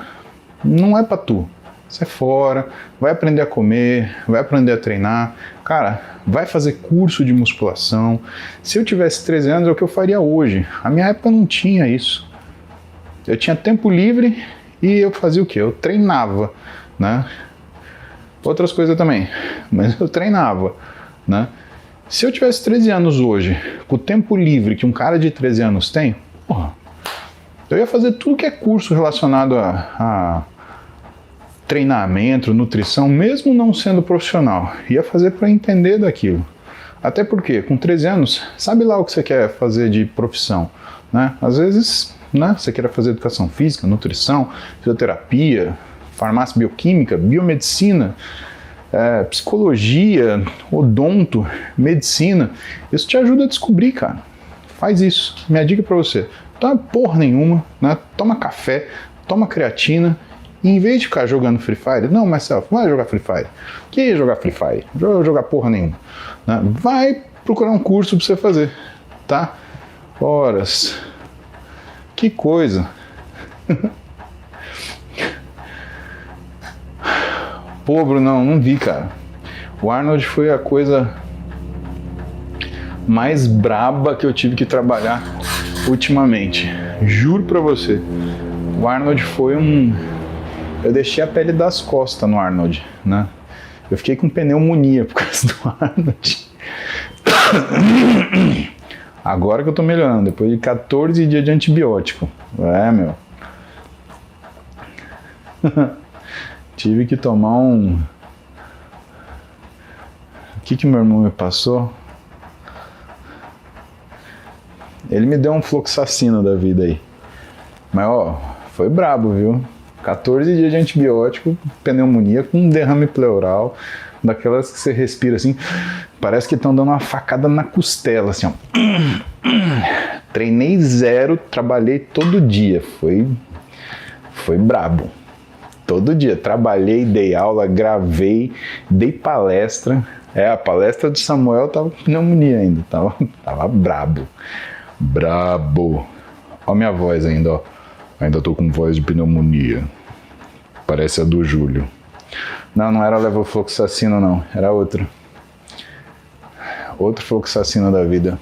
não é pra tu. Sai fora, vai aprender a comer, vai aprender a treinar. Cara, vai fazer curso de musculação. Se eu tivesse 13 anos, é o que eu faria hoje. A minha época não tinha isso. Eu tinha tempo livre e eu fazia o quê? Eu treinava, né? Outras coisas também, mas eu treinava, né? Se eu tivesse 13 anos hoje, com o tempo livre que um cara de 13 anos tem, porra, eu ia fazer tudo que é curso relacionado a treinamento, nutrição, mesmo não sendo profissional, ia fazer para entender daquilo. Até porque, com 13 anos, sabe lá o que você quer fazer de profissão, né? Às vezes, né, você quer fazer educação física, nutrição, fisioterapia, farmácia bioquímica, biomedicina, psicologia, odonto, medicina. Isso te ajuda a descobrir, cara. Faz isso. Minha dica para você: toma porra nenhuma, né? Toma café, toma creatina. E em vez de ficar jogando Free Fire, não, Marcelo, vai jogar Free Fire. Que é jogar Free Fire? Jogar porra nenhuma. Né? Vai procurar um curso pra você fazer, tá? Horas. Que coisa. Pô, Brunão, não vi, cara. O Arnold foi a coisa mais braba que eu tive que trabalhar ultimamente. Juro pra você. O Arnold foi Eu deixei a pele das costas no Arnold, né? Eu fiquei com pneumonia por causa do Arnold. Agora que eu tô melhorando, depois de 14 dias de antibiótico. Meu. Tive que tomar um... O que meu irmão me passou? Ele me deu um fluoxacina da vida aí. Mas, ó, foi brabo, viu? 14 dias de antibiótico, pneumonia com um derrame pleural, daquelas que você respira assim, parece que estão dando uma facada na costela, assim, ó. Treinei zero, trabalhei todo dia, foi brabo. Todo dia, trabalhei, dei aula, gravei, dei palestra. A palestra do Samuel tava com pneumonia ainda, tava brabo. Brabo. Ó minha voz ainda, ó. Ainda tô com voz de pneumonia. Parece a do Júlio. Não era levofloxacina não, era outra. outro fluoxacina da vida.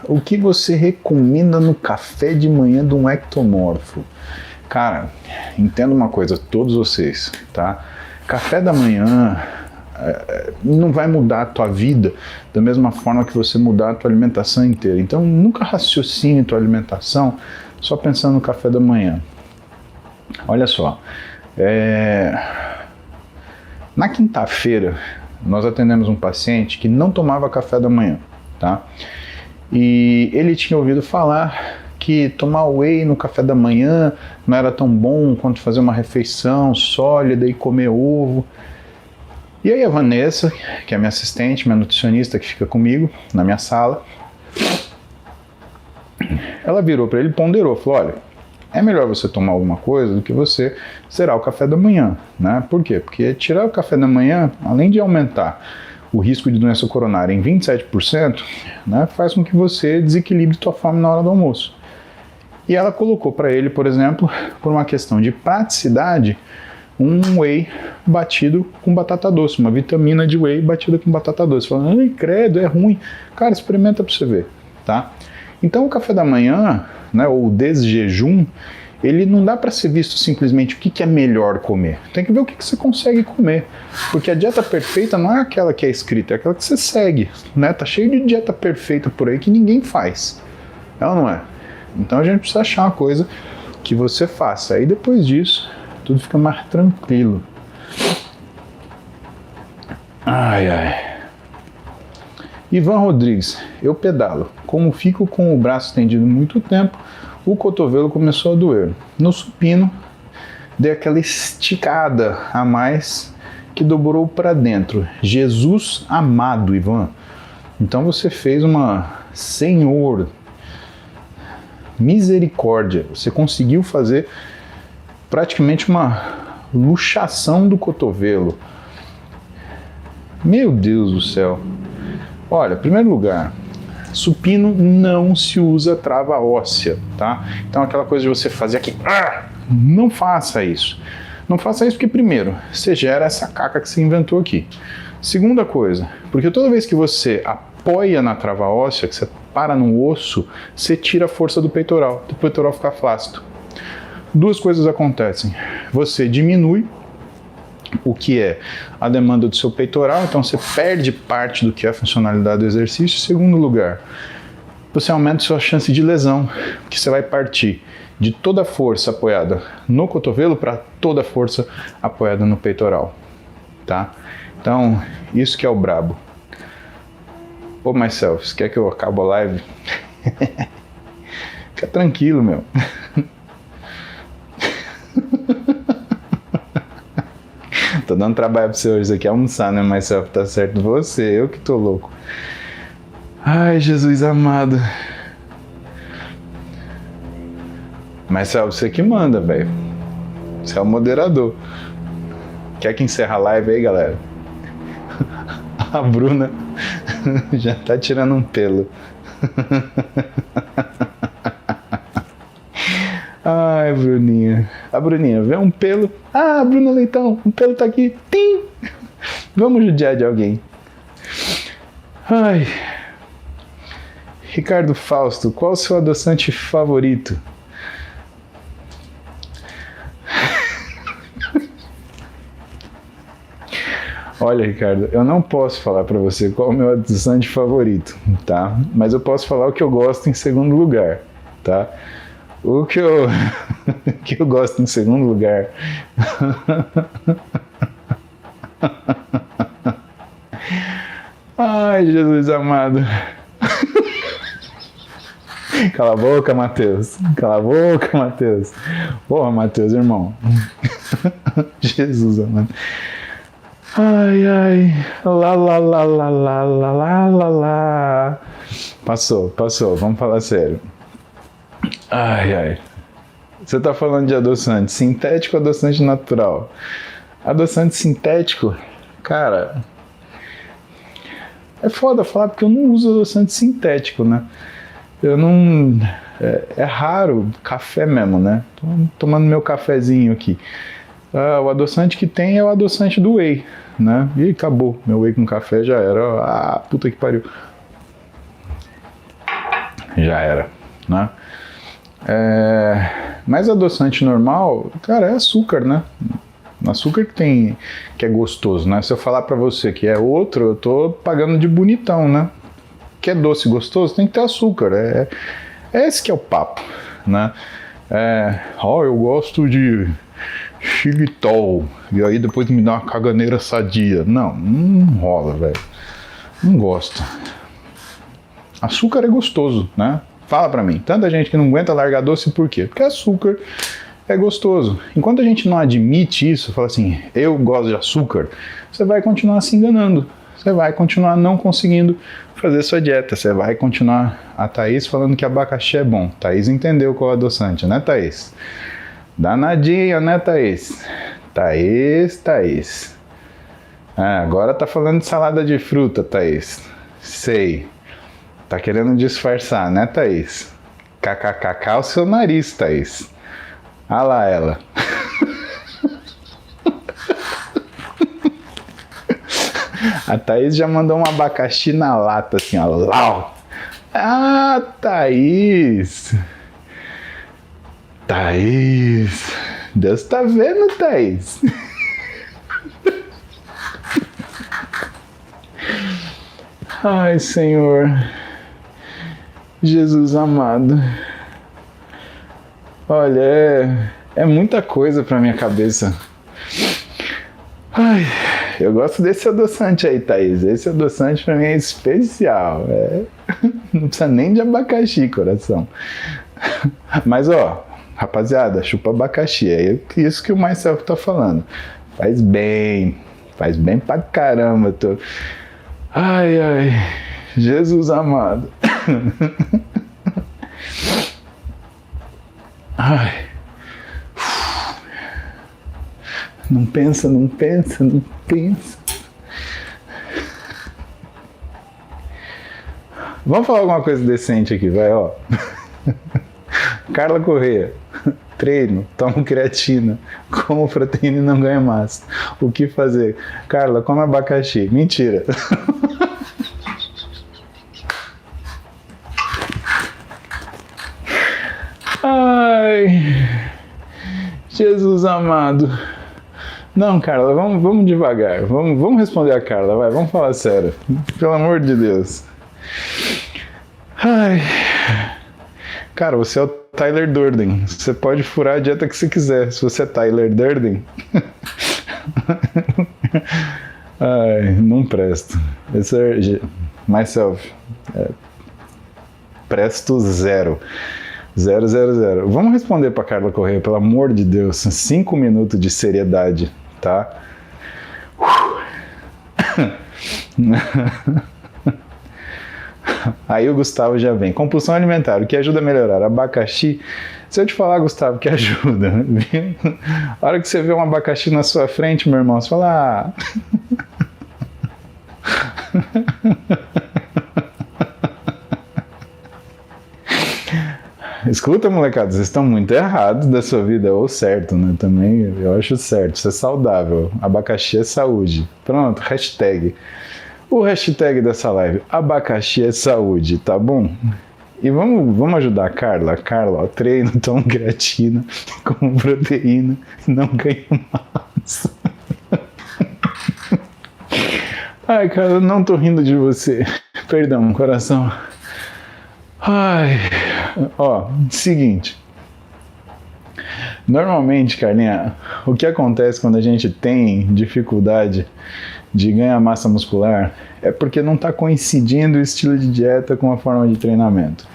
O que você recomenda no café de manhã de um ectomorfo? Cara, entenda uma coisa, todos vocês, tá? Café da manhã não vai mudar a tua vida da mesma forma que você mudar a tua alimentação inteira. Então, nunca raciocine tua alimentação só pensando no café da manhã. Olha só, na quinta-feira, nós atendemos um paciente que não tomava café da manhã, tá? E ele tinha ouvido falar que tomar whey no café da manhã não era tão bom quanto fazer uma refeição sólida e comer ovo. E aí a Vanessa, que é minha assistente, minha nutricionista que fica comigo na minha sala, ela virou para ele e ponderou, falou, olha, é melhor você tomar alguma coisa do que você zerar o café da manhã, né? Por quê? Porque tirar o café da manhã, além de aumentar o risco de doença coronária em 27%, né, faz com que você desequilibre tua fome na hora do almoço. E ela colocou para ele, por exemplo, por uma questão de praticidade, um whey batido com batata doce, uma vitamina de whey batida com batata doce. Falando, ai, credo, é ruim. Cara, experimenta para você ver, tá? Então o café da manhã, né, ou o desjejum, ele não dá para ser visto simplesmente o que é melhor comer. Tem que ver o que você consegue comer. Porque a dieta perfeita não é aquela que é escrita, é aquela que você segue, né? Tá cheio de dieta perfeita por aí que ninguém faz. É ou não é? Então a gente precisa achar uma coisa que você faça. Aí depois disso, tudo fica mais tranquilo. Ai, ai. Ivan Rodrigues, eu pedalo. Como fico com o braço estendido muito tempo, o cotovelo começou a doer. No supino, dei aquela esticada a mais que dobrou para dentro. Jesus amado, Ivan. Então você fez uma Senhor misericórdia. Você conseguiu fazer praticamente uma luxação do cotovelo. Meu Deus do céu. Olha, em primeiro lugar, supino não se usa trava óssea, tá? Então aquela coisa de você fazer aqui, não faça isso. Não faça isso porque, primeiro, você gera essa caca que você inventou aqui. Segunda coisa, porque toda vez que você apoia na trava óssea, que você para no osso, você tira a força do peitoral fica flácido. Duas coisas acontecem. Você diminui o que é a demanda do seu peitoral, então você perde parte do que é a funcionalidade do exercício. Em segundo lugar, você aumenta a sua chance de lesão, porque você vai partir de toda a força apoiada no cotovelo para toda a força apoiada no peitoral, tá? Então, isso que é o brabo. Ô, myself, você quer que eu acabe a live? Fica tranquilo, meu. Tô dando trabalho pra você hoje, isso aqui é almoçar, né, myself? Tá certo você, eu que tô louco. Ai, Jesus amado. Myself, você que manda, velho. Você é o moderador. Quer que encerre a live aí, galera? A Bruna já tá tirando um pelo. Ai, Bruninha. A Bruninha vê um pelo. Ah, Bruna Leitão, um pelo tá aqui. Tim! Vamos judiar de alguém. Ai. Ricardo Fausto, qual o seu adoçante favorito? Olha, Ricardo, eu não posso falar para você qual é o meu adoçante favorito, tá? Mas eu posso falar o que eu gosto em segundo lugar, tá? O que eu, que eu gosto em segundo lugar. Ai, Jesus amado. Cala a boca, Matheus. Cala a boca, Matheus. Porra, Matheus, irmão. Jesus amado. Ai, ai. Lá, lá, lá, lá, lá, lá, lá, lá, lá. Passou. Vamos falar sério. Ai, ai. Você tá falando de adoçante sintético ou adoçante natural? Adoçante sintético, cara, é foda falar porque eu não uso adoçante sintético, né? Eu não... É raro, café mesmo, né? Tô tomando meu cafezinho aqui. O adoçante que tem é o adoçante do whey, né? E acabou, meu whey com café já era. Ah, puta que pariu. Já era, né? Mas adoçante normal, cara, é açúcar, né? Açúcar que é gostoso, né? Se eu falar pra você que é outro, eu tô pagando de bonitão, né? Que é doce e gostoso, tem que ter açúcar. É esse que é o papo, né? Eu gosto de xilitol, e aí depois me dá uma caganeira sadia. Não rola, velho. Não gosto. Açúcar é gostoso, né? Fala pra mim. Tanta gente que não aguenta largar doce, por quê? Porque açúcar é gostoso. Enquanto a gente não admite isso, fala assim, eu gosto de açúcar, você vai continuar se enganando. Você vai continuar não conseguindo fazer sua dieta. Você vai continuar a Thaís falando que abacaxi é bom. Thaís entendeu qual é o adoçante, né, Thaís? Danadinha, né, Thaís? Thaís. Agora tá falando de salada de fruta, Thaís. Sei. Tá querendo disfarçar, né, Thaís? KKKK o seu nariz, Thaís. Ah lá ela. A Thaís já mandou um abacaxi na lata, assim, ó. Lau. Ah, Thaís. Deus tá vendo, Thaís. Ai, Senhor. Jesus amado. Olha, é muita coisa pra minha cabeça. Ai, eu gosto desse adoçante aí, Thaís. Esse adoçante pra mim é especial. Não precisa nem de abacaxi, coração. Mas, ó, rapaziada, chupa abacaxi. É isso que o Myself tá falando. Faz bem pra caramba. Ai, Jesus amado. Ai. Não pensa. Vamos falar alguma coisa decente aqui, vai, ó. Carla Corrêa. Treino, tomo creatina, como proteína e não ganho massa. O que fazer? Carla, come abacaxi. Mentira. Ai, Jesus amado. Não, Carla, vamos devagar. Vamos responder a Carla, vai, vamos falar sério. Pelo amor de Deus. Ai. Cara, você é o Tyler Durden. Você pode furar a dieta que você quiser. Se você é Tyler Durden. Ai, não presto. Esse é Myself. Presto 0. 0. Vamos responder para Carla Corrêa, pelo amor de Deus. 5 minutos de seriedade, tá? Aí o Gustavo já vem. Compulsão alimentar, o que ajuda a melhorar? Abacaxi. Se eu te falar, Gustavo, que ajuda, viu? A hora que você vê um abacaxi na sua frente, meu irmão, você fala... Escuta, molecada, vocês estão muito errados da sua vida, ou certo, né? Também eu acho certo, isso é saudável. Abacaxi é saúde. Pronto, hashtag. O hashtag dessa live, abacaxi é saúde, tá bom? E vamos ajudar a Carla. Carla, ó, treino, tomo creatina, como proteína, não ganho massa. Ai, cara, eu não tô rindo de você. Perdão, coração. Ai, ó, seguinte. Normalmente, Carlinha, o que acontece quando a gente tem dificuldade de ganhar massa muscular é porque não está coincidindo o estilo de dieta com a forma de treinamento.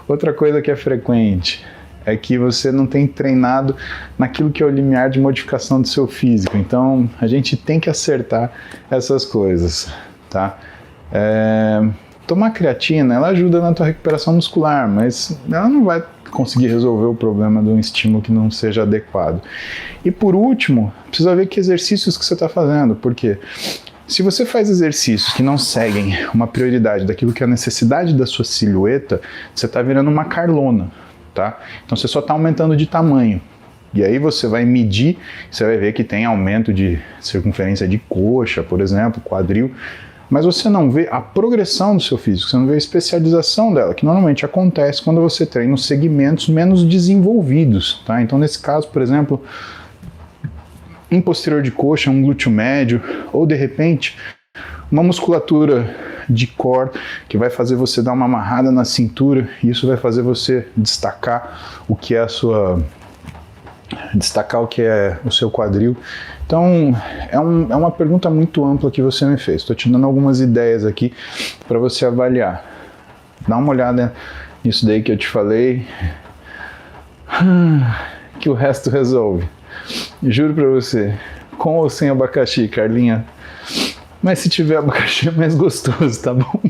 Outra coisa que é frequente é que você não tem treinado naquilo que é o limiar de modificação do seu físico. Então, a gente tem que acertar essas coisas, tá? Tomar creatina, ela ajuda na tua recuperação muscular, mas ela não vai conseguir resolver o problema de um estímulo que não seja adequado. E por último, precisa ver que exercícios que você está fazendo, porque se você faz exercícios que não seguem uma prioridade daquilo que é a necessidade da sua silhueta, você está virando uma Carlona, tá? Então você só está aumentando de tamanho, E aí você vai medir, você vai ver que tem aumento de circunferência de coxa, por exemplo, quadril, mas você não vê a progressão do seu físico, você não vê a especialização dela, que normalmente acontece quando você treina os segmentos menos desenvolvidos, tá? Então, nesse caso, por exemplo, um posterior de coxa, um glúteo médio, ou de repente, uma musculatura de core que vai fazer você dar uma amarrada na cintura, e isso vai fazer você destacar o que é o seu quadril. Então, é uma pergunta muito ampla que você me fez. Estou te dando algumas ideias aqui para você avaliar. Dá uma olhada nisso daí que eu te falei, que o resto resolve. Juro para você, com ou sem abacaxi, Carlinha. Mas se tiver abacaxi é mais gostoso, tá bom?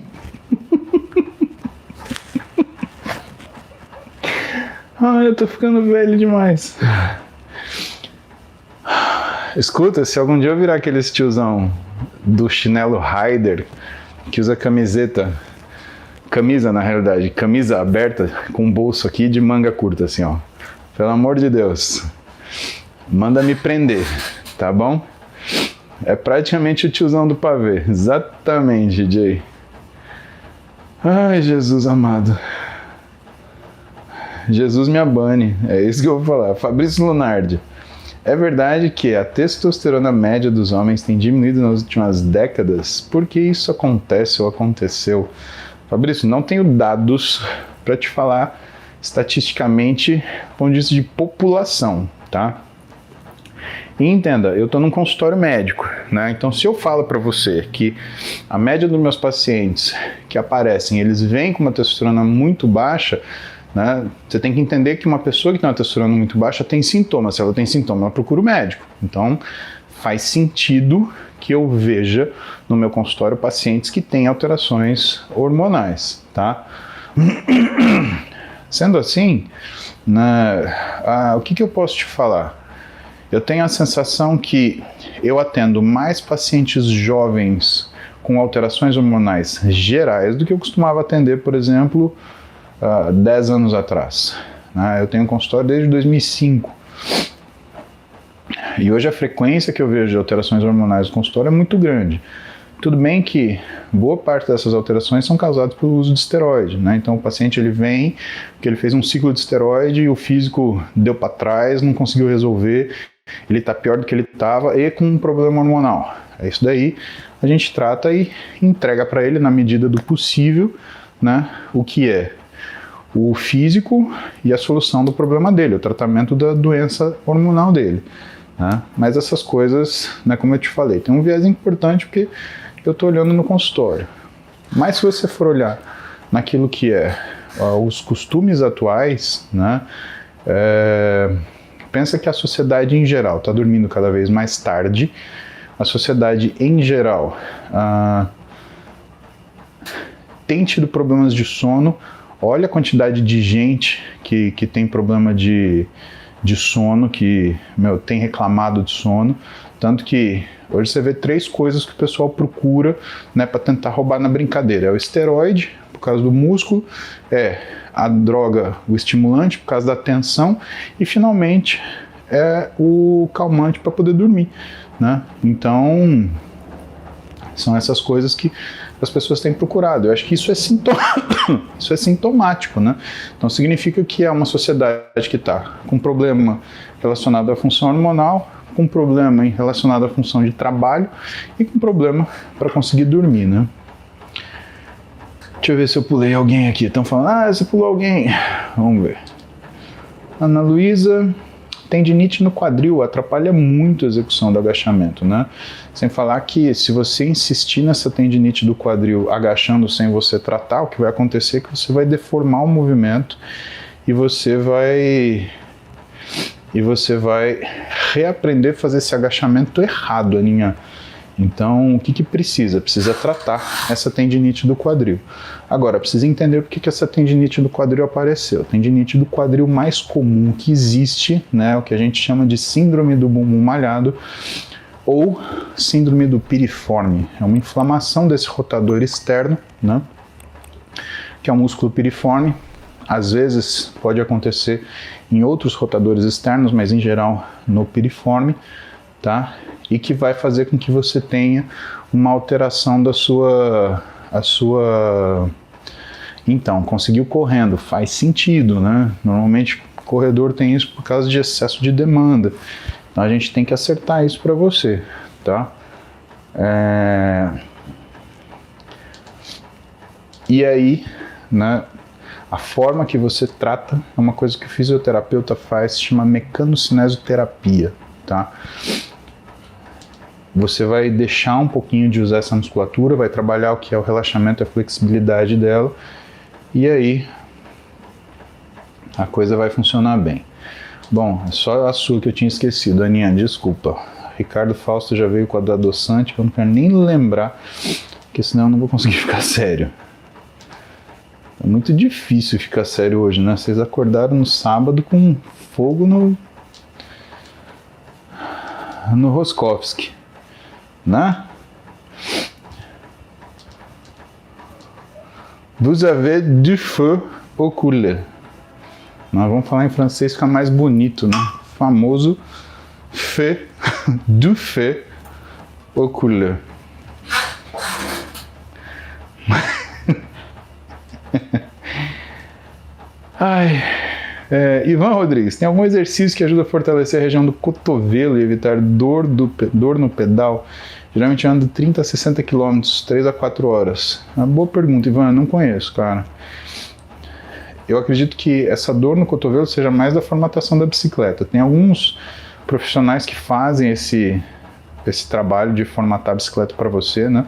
Eu tô ficando velho demais. Escuta, se algum dia eu virar aquele tiozão do chinelo Raider, que usa camisa na realidade, camisa aberta com bolso aqui de manga curta assim, ó. Pelo amor de Deus, manda me prender, tá bom? É praticamente o tiozão do pavê, exatamente, DJ. Ai, Jesus amado. Jesus me abane, é isso que eu vou falar. Fabrício Lunardi. É verdade que a testosterona média dos homens tem diminuído nas últimas décadas? Por que isso acontece ou aconteceu? Fabrício, não tenho dados para te falar estatisticamente, ponto de vista de população, tá? E entenda, eu estou num consultório médico, né? Então, se eu falo para você que a média dos meus pacientes que aparecem, eles vêm com uma testosterona muito baixa, né? Você tem que entender que uma pessoa que tem uma testosterona muito baixa tem sintomas. Se ela tem sintoma, ela procura o médico. Então, faz sentido que eu veja no meu consultório pacientes que têm alterações hormonais, tá? Sendo assim, o que eu posso te falar? Eu tenho a sensação que eu atendo mais pacientes jovens com alterações hormonais gerais do que eu costumava atender, por exemplo, 10 anos atrás. Eu tenho um consultório desde 2005. E hoje a frequência que eu vejo de alterações hormonais no consultório é muito grande. Tudo bem que boa parte dessas alterações são causadas pelo uso de esteroide, né? Então o paciente ele vem porque ele fez um ciclo de esteroide e o físico deu para trás, não conseguiu resolver, ele está pior do que ele estava e com um problema hormonal. É isso daí, a gente trata e entrega para ele na medida do possível, né, o que é o físico e a solução do problema dele, o tratamento da doença hormonal dele. Né? Mas essas coisas, né, como eu te falei, tem um viés importante porque eu estou olhando no consultório. Mas se você for olhar naquilo que é os costumes atuais, né, pensa que a sociedade em geral está dormindo cada vez mais tarde, a sociedade em geral tem tido problemas de sono. Olha a quantidade de gente que tem problema de sono, que tem reclamado de sono, tanto que hoje você vê 3 coisas que o pessoal procura, né, para tentar roubar na brincadeira. É o esteroide, por causa do músculo, é a droga, o estimulante, por causa da tensão, e finalmente é o calmante para poder dormir, né? Então, são essas coisas que as pessoas têm procurado. Eu acho que isso é sintomático, né? Então significa que é uma sociedade que está com problema relacionado à função hormonal, com problema relacionado à função de trabalho e com problema para conseguir dormir, né? Deixa eu ver se eu pulei alguém aqui. Estão falando, você pulou alguém. Vamos ver. Ana Luísa, tendinite no quadril atrapalha muito a execução do agachamento, né? Sem falar que se você insistir nessa tendinite do quadril agachando sem você tratar, o que vai acontecer é que você vai deformar o movimento e você vai reaprender a fazer esse agachamento errado, Aninha. Então, o que precisa? Precisa tratar essa tendinite do quadril. Agora, precisa entender por que essa tendinite do quadril apareceu. A tendinite do quadril mais comum que existe, né, o que a gente chama de síndrome do bumbum malhado ou síndrome do piriforme. É uma inflamação desse rotador externo, né, que é o músculo piriforme, Às vezes pode acontecer em outros rotadores externos, mas em geral no piriforme, tá? E que vai fazer com que você tenha uma alteração da sua... Então, conseguiu correndo, faz sentido, né? Normalmente o corredor tem isso por causa de excesso de demanda. Então a gente tem que acertar isso para você, tá? E aí, né, a forma que você trata é uma coisa que o fisioterapeuta faz, se chama mecanocinesioterapia, tá? Você vai deixar um pouquinho de usar essa musculatura, vai trabalhar o que é o relaxamento e a flexibilidade dela, e aí a coisa vai funcionar bem. Bom, é só a sua que eu tinha esquecido, Aninha, desculpa. Ricardo Fausto já veio com a do adoçante, que eu não quero nem lembrar, porque senão eu não vou conseguir ficar sério. É muito difícil ficar sério hoje, né? Vocês acordaram no sábado com fogo no Roskovski, né? Vous avez du feu au couler. Nós vamos falar em francês, fica mais bonito, né? Famoso feu, du feu au couler. Ai, Ivan Rodrigues, tem algum exercício que ajuda a fortalecer a região do cotovelo e evitar dor no pedal? Geralmente eu ando 30 a 60 km, 3 a 4 horas. É uma boa pergunta, Ivan, eu não conheço, cara. Eu acredito que essa dor no cotovelo seja mais da formatação da bicicleta. Tem alguns profissionais que fazem esse trabalho de formatar a bicicleta para você, né?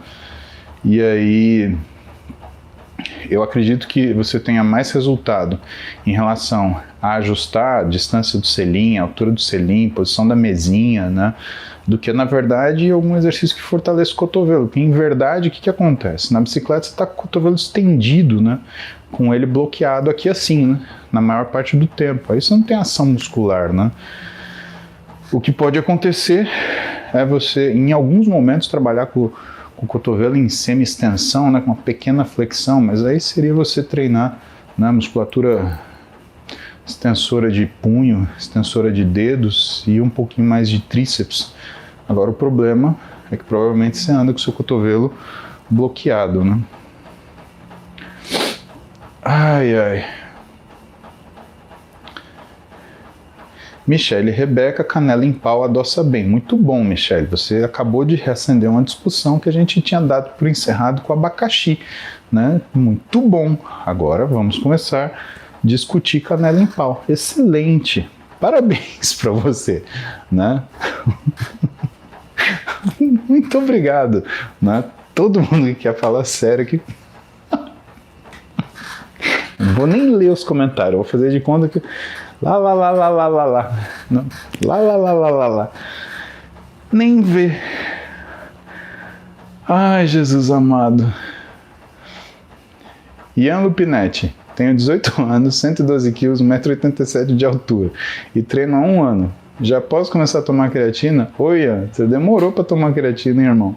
E aí eu acredito que você tenha mais resultado em relação a ajustar a distância do selim, a altura do selim, posição da mesinha, né? Do que, na verdade, algum exercício que fortaleça o cotovelo. Porque, em verdade, o que acontece? Na bicicleta você está com o cotovelo estendido, né? Com ele bloqueado aqui assim, né? Na maior parte do tempo. Aí você não tem ação muscular, né? O que pode acontecer é você, em alguns momentos, trabalhar com o cotovelo em semi-extensão, né? Com uma pequena flexão, mas aí seria você treinar, né, musculatura extensora de punho, extensora de dedos e um pouquinho mais de tríceps. Agora o problema é que provavelmente você anda com o seu cotovelo bloqueado, né? Ai, ai. Michele Rebeca, canela em pau adoça bem. Muito bom, Michele. Você acabou de reacender uma discussão que a gente tinha dado por encerrado com abacaxi, né? Muito bom. Agora vamos começar a discutir canela em pau. Excelente. Parabéns para você, né? Muito obrigado, né? Todo mundo que quer falar sério aqui. Não vou nem ler os comentários, vou fazer de conta que lá. Não. Lá. Nem vê. Ai, Jesus amado. Ian Lupinetti. Tenho 18 anos, 112 quilos, 1,87 m de altura e treino há 1 ano. Já posso começar a tomar creatina? Oi, Ian, você demorou para tomar creatina, hein, irmão?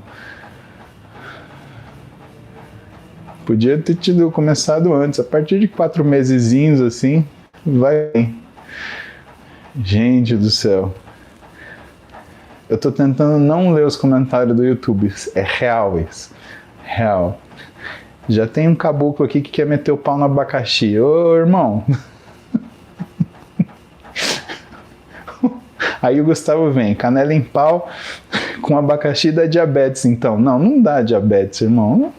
Podia ter começado antes, a partir de 4 mesezinhos assim, vai bem. Gente do céu. Eu tô tentando não ler os comentários do YouTube, é real isso, real. Já tem um caboclo aqui que quer meter o pau no abacaxi. Ô, irmão. Aí o Gustavo vem, canela em pau com abacaxi dá diabetes, então. Não dá diabetes, irmão.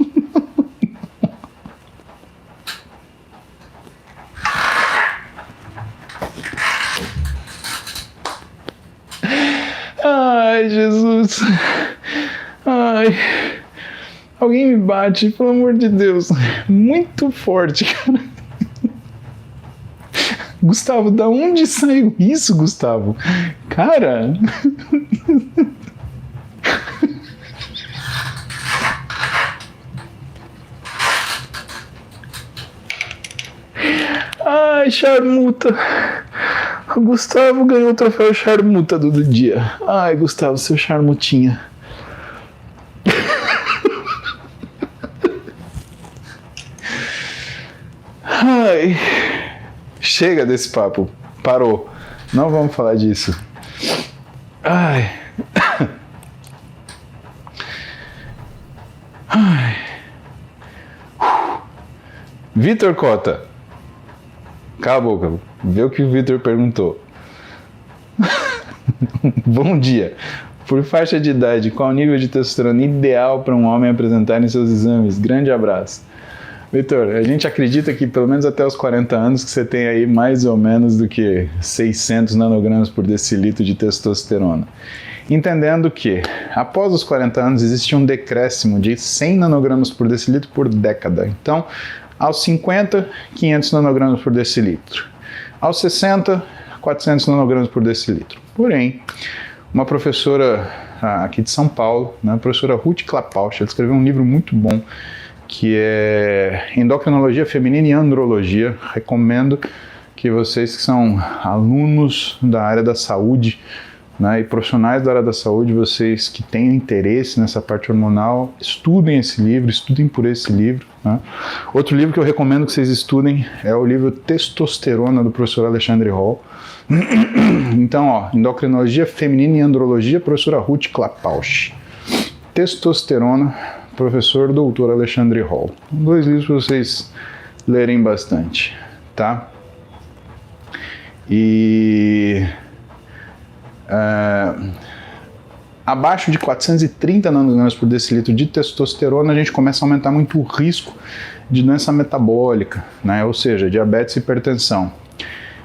Ai, Jesus. Ai. Alguém me bate, pelo amor de Deus. Muito forte, cara. Gustavo, da onde saiu isso, Gustavo? Cara. Ai, charmuta. O Gustavo ganhou o troféu charmuta do dia. Ai, Gustavo, seu charmutinha. Ai, Chega desse papo. Parou. Não vamos falar disso. Ai. Ai. Vitor Cota. Cala a boca. Vê o que o Vitor perguntou. Bom dia. Por faixa de idade, qual o nível de testosterona ideal para um homem apresentar em seus exames? Grande abraço. Vitor, a gente acredita que pelo menos até os 40 anos que você tem aí mais ou menos do que 600 nanogramas por decilitro de testosterona. Entendendo que após os 40 anos existe um decréscimo de 100 nanogramas por decilitro por década. Então, aos 50, 500 nanogramas por decilitro. Aos 60, 400 nanogramas por decilitro. Porém, uma professora aqui de São Paulo, né, a professora Ruth Klapausch, ela escreveu um livro muito bom, que é Endocrinologia Feminina e Andrologia. Recomendo que vocês que são alunos da área da saúde, né, e profissionais da área da saúde, vocês que têm interesse nessa parte hormonal, estudem esse livro, estudem por esse livro. Né. Outro livro que eu recomendo que vocês estudem é o livro Testosterona, do professor Alexandre Hall. Então, ó, Endocrinologia Feminina e Andrologia, professora Ruth Klapausch. Testosterona, professor doutor Alexandre Hall. 2 livros para vocês lerem bastante, tá? E abaixo de 430 nanogramas por decilitro de testosterona, a gente começa a aumentar muito o risco de doença metabólica, né? Ou seja, diabetes e hipertensão.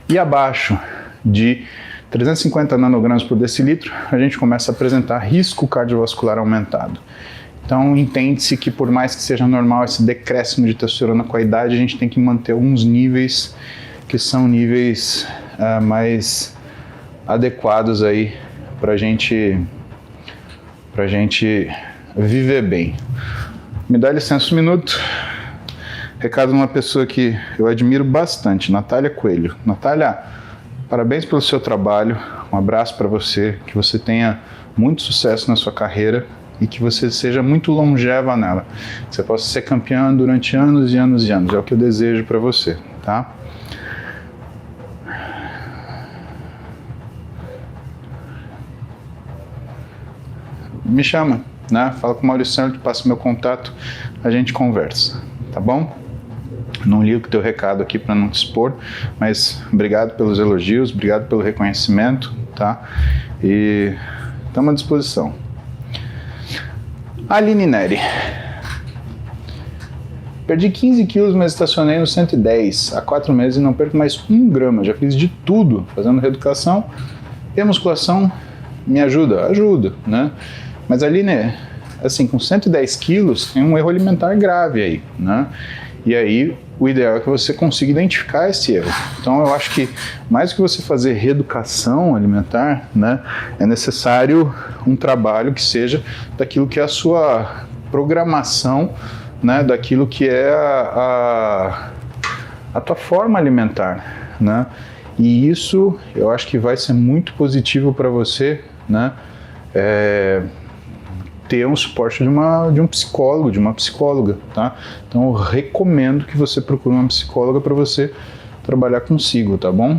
E abaixo de 350 nanogramas por decilitro, a gente começa a apresentar risco cardiovascular aumentado. Então, entende-se que por mais que seja normal esse decréscimo de testosterona com a idade, a gente tem que manter alguns níveis que são níveis mais adequados aí pra gente viver bem. Me dá licença um minuto. Recado de uma pessoa que eu admiro bastante, Natália Coelho. Natália, parabéns pelo seu trabalho, um abraço para você, que você tenha muito sucesso na sua carreira e que você seja muito longeva nela, que você possa ser campeã durante anos e anos e anos, é o que eu desejo para você, tá? Me chama, né? Fala com o Maurício Santos, passa o meu contato, a gente conversa, tá bom? Não li o teu recado aqui para não te expor, mas obrigado pelos elogios, obrigado pelo reconhecimento, tá? E estamos à disposição. Aline Neri. Perdi 15 quilos, mas estacionei no 110 há 4 meses e não perco mais 1 grama. Já fiz de tudo, fazendo reeducação e a musculação me ajuda? Ajuda, né? Mas Aline, assim, com 110 quilos tem um erro alimentar grave aí, né? E aí o ideal é que você consiga identificar esse erro. Então eu acho que mais do que você fazer reeducação alimentar, né, é necessário um trabalho que seja daquilo que é a sua programação, né, daquilo que é a tua forma alimentar, né? E isso eu acho que vai ser muito positivo para você, né? Ter um suporte de um psicólogo, de uma psicóloga, tá? Então eu recomendo que você procure uma psicóloga para você trabalhar consigo, tá bom?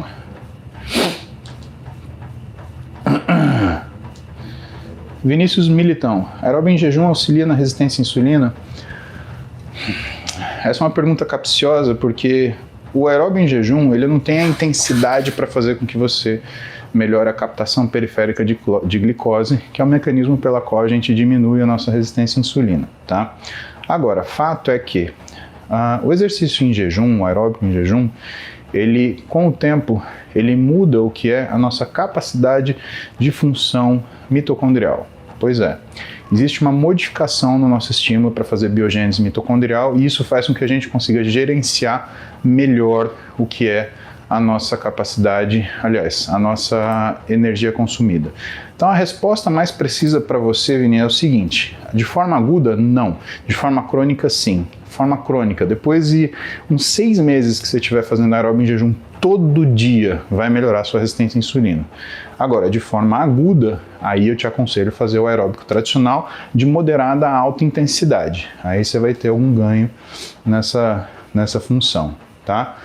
Vinícius Militão, aeróbio em jejum auxilia na resistência à insulina? Essa é uma pergunta capciosa porque o aeróbio em jejum ele não tem a intensidade para fazer com que você melhore a captação periférica de glicose, que é o mecanismo pela qual a gente diminui a nossa resistência à insulina, tá? Agora, fato é que o exercício em jejum, o aeróbico em jejum, ele, com o tempo, ele muda o que é a nossa capacidade de função mitocondrial. Pois é, existe uma modificação no nosso estímulo para fazer biogênese mitocondrial e isso faz com que a gente consiga gerenciar melhor o que é a nossa capacidade, aliás, a nossa energia consumida. Então a resposta mais precisa para você, Vini, é o seguinte: de forma aguda, não. De forma crônica, sim. Forma crônica, depois de uns 6 meses que você estiver fazendo aeróbio em jejum todo dia, vai melhorar a sua resistência à insulina. Agora, de forma aguda, aí eu te aconselho fazer o aeróbico tradicional de moderada a alta intensidade. Aí você vai ter algum ganho nessa função, tá?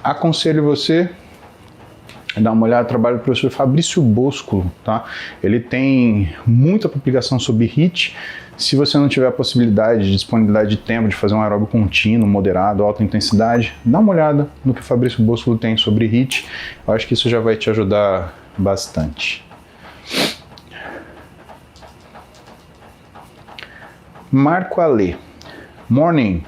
Aconselho você a dar uma olhada no trabalho do professor Fabrício Bosco, tá? Ele tem muita publicação sobre HIIT. Se você não tiver a possibilidade, disponibilidade de tempo de fazer um aeróbio contínuo, moderado, alta intensidade, dá uma olhada no que o Fabrício Bosco tem sobre HIIT. Eu acho que isso já vai te ajudar bastante. Marco Ale. Morning.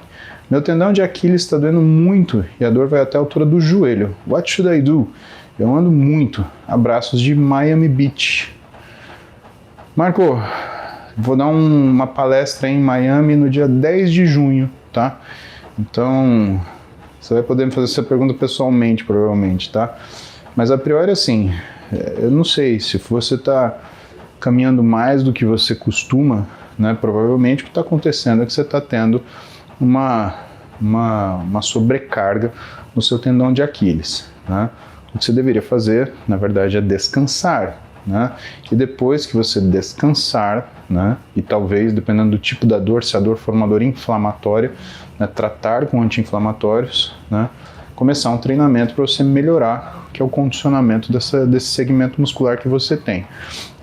Meu tendão de Aquiles está doendo muito e a dor vai até a altura do joelho. What should I do? Eu ando muito. Abraços de Miami Beach. Marco, vou dar uma palestra em Miami no dia 10 de junho, tá? Então, você vai poder me fazer essa pergunta pessoalmente, provavelmente, tá? Mas a priori, assim, eu não sei se você está caminhando mais do que você costuma, né? Provavelmente o que está acontecendo é que você está tendo uma sobrecarga no seu tendão de Aquiles, né? O que você deveria fazer, na verdade, é descansar, né? E depois que você descansar, né? E talvez, dependendo do tipo da dor, se a dor for uma dor inflamatória, né? Tratar com anti-inflamatórios, né? Começar um treinamento para você melhorar, que é o condicionamento desse segmento muscular que você tem.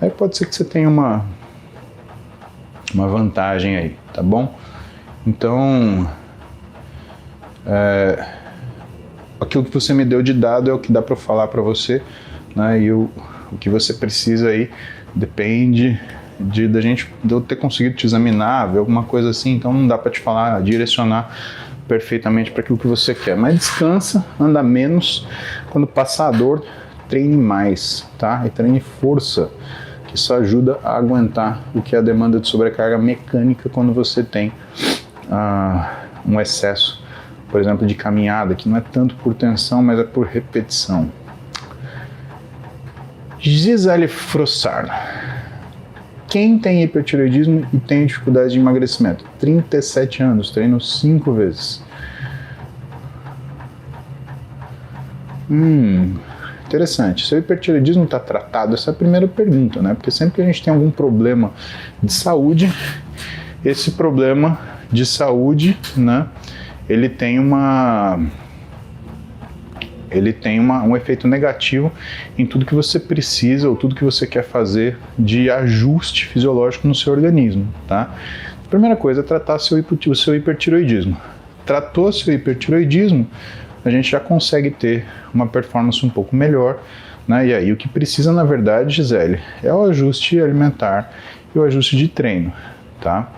Aí pode ser que você tenha uma vantagem aí, tá bom? Então, aquilo que você me deu de dado é o que dá para eu falar para você, né? E o que você precisa aí depende de eu ter conseguido te examinar, ver alguma coisa assim, então não dá para te falar, direcionar perfeitamente para aquilo que você quer. Mas descansa, anda menos, quando passar a dor, treine mais, tá? E treine força, que isso ajuda a aguentar o que é a demanda de sobrecarga mecânica quando você tem um excesso, por exemplo, de caminhada, que não é tanto por tensão, mas é por repetição. Gisele Frossard. Quem tem hipertireoidismo e tem dificuldade de emagrecimento? 37 anos, treino 5 vezes. Interessante. Seu hipertireoidismo está tratado? Essa é a primeira pergunta, né? Porque sempre que a gente tem algum problema de saúde, esse problema de saúde, né? Ele tem um efeito negativo em tudo que você precisa ou tudo que você quer fazer de ajuste fisiológico no seu organismo, tá? A primeira coisa é tratar o seu hipertireoidismo. Tratou seu hipertireoidismo, a gente já consegue ter uma performance um pouco melhor, né? E aí o que precisa, na verdade, Gisele, é o ajuste alimentar e o ajuste de treino, tá?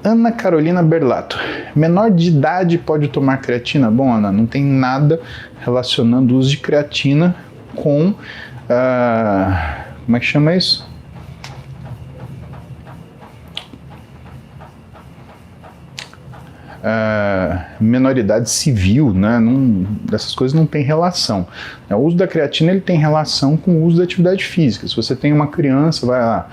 Ana Carolina Berlato. Menor de idade pode tomar creatina? Bom, Ana, não tem nada relacionando o uso de creatina com... como é que chama isso? Menoridade civil, né? Essas coisas não tem relação. O uso da creatina ele tem relação com o uso da atividade física. Se você tem uma criança, vai lá,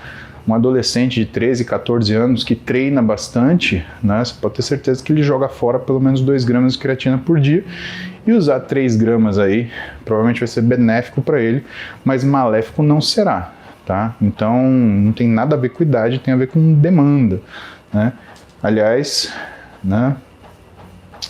um adolescente de 13, 14 anos que treina bastante, né, você pode ter certeza que ele joga fora pelo menos 2 gramas de creatina por dia, e usar 3 gramas aí provavelmente vai ser benéfico para ele, mas maléfico não será, tá? Então não tem nada a ver com idade, tem a ver com demanda, né? Aliás, né,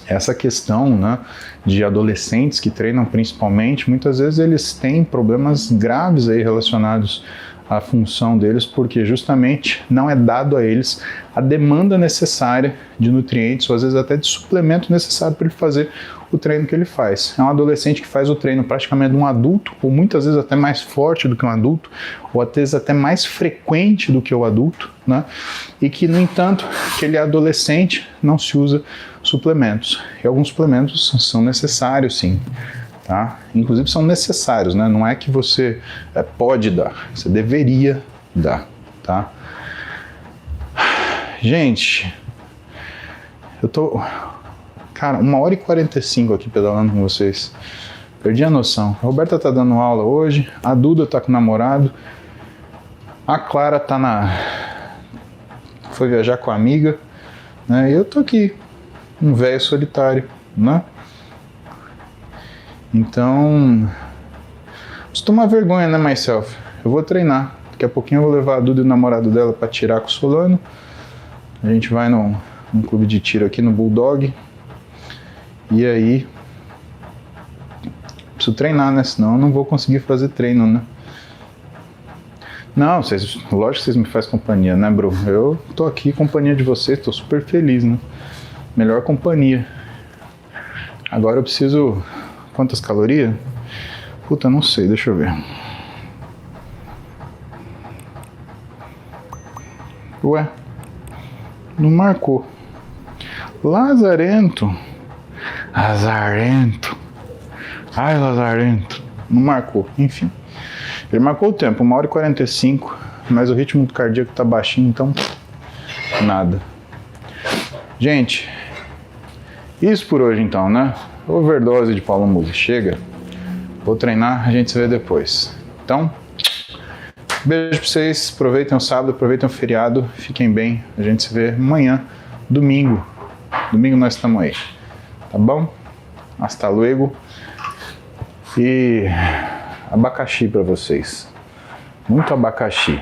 essa questão, né, de adolescentes que treinam principalmente, muitas vezes eles têm problemas graves aí relacionados à função deles, porque justamente não é dado a eles a demanda necessária de nutrientes, ou às vezes até de suplemento necessário para ele fazer o treino que ele faz. É um adolescente que faz o treino praticamente de um adulto, ou muitas vezes até mais forte do que um adulto, ou às vezes até mais frequente do que o adulto, né? E que, no entanto, aquele adolescente não se usa suplementos. E alguns suplementos são necessários, sim. Tá? Inclusive são necessários, né? Não é que você pode dar, você deveria dar, tá? Gente, eu tô, cara, 1h45 aqui pedalando com vocês, perdi a noção. A Roberta tá dando aula hoje, a Duda tá com o namorado, a Clara foi viajar com a amiga, né? E eu tô aqui, um velho solitário, né? Então, preciso tomar vergonha, né, myself? Eu vou treinar. Daqui a pouquinho eu vou levar a Duda e o namorado dela para tirar com o Solano. A gente vai num clube de tiro aqui no Bulldog. E aí, Preciso treinar, né? Senão eu não vou conseguir fazer treino, né? Não, lógico que vocês me fazem companhia, né, bro? Eu tô aqui, companhia de vocês, tô super feliz, né? Melhor companhia. Agora eu preciso... Quantas calorias? Puta, não sei, deixa eu ver. Ué, não marcou. Lazarento. Ai, Lazarento. Não marcou, enfim. Ele marcou o tempo, 1h45, mas o ritmo cardíaco tá baixinho, então nada. Gente, isso por hoje então, né? Overdose de Paulo Musi, chega. Vou treinar, a gente se vê depois. Então, beijo pra vocês, aproveitem o sábado, aproveitem o feriado, fiquem bem. A gente se vê amanhã, domingo. Domingo nós estamos aí, tá bom? Hasta luego. E abacaxi para vocês. Muito abacaxi.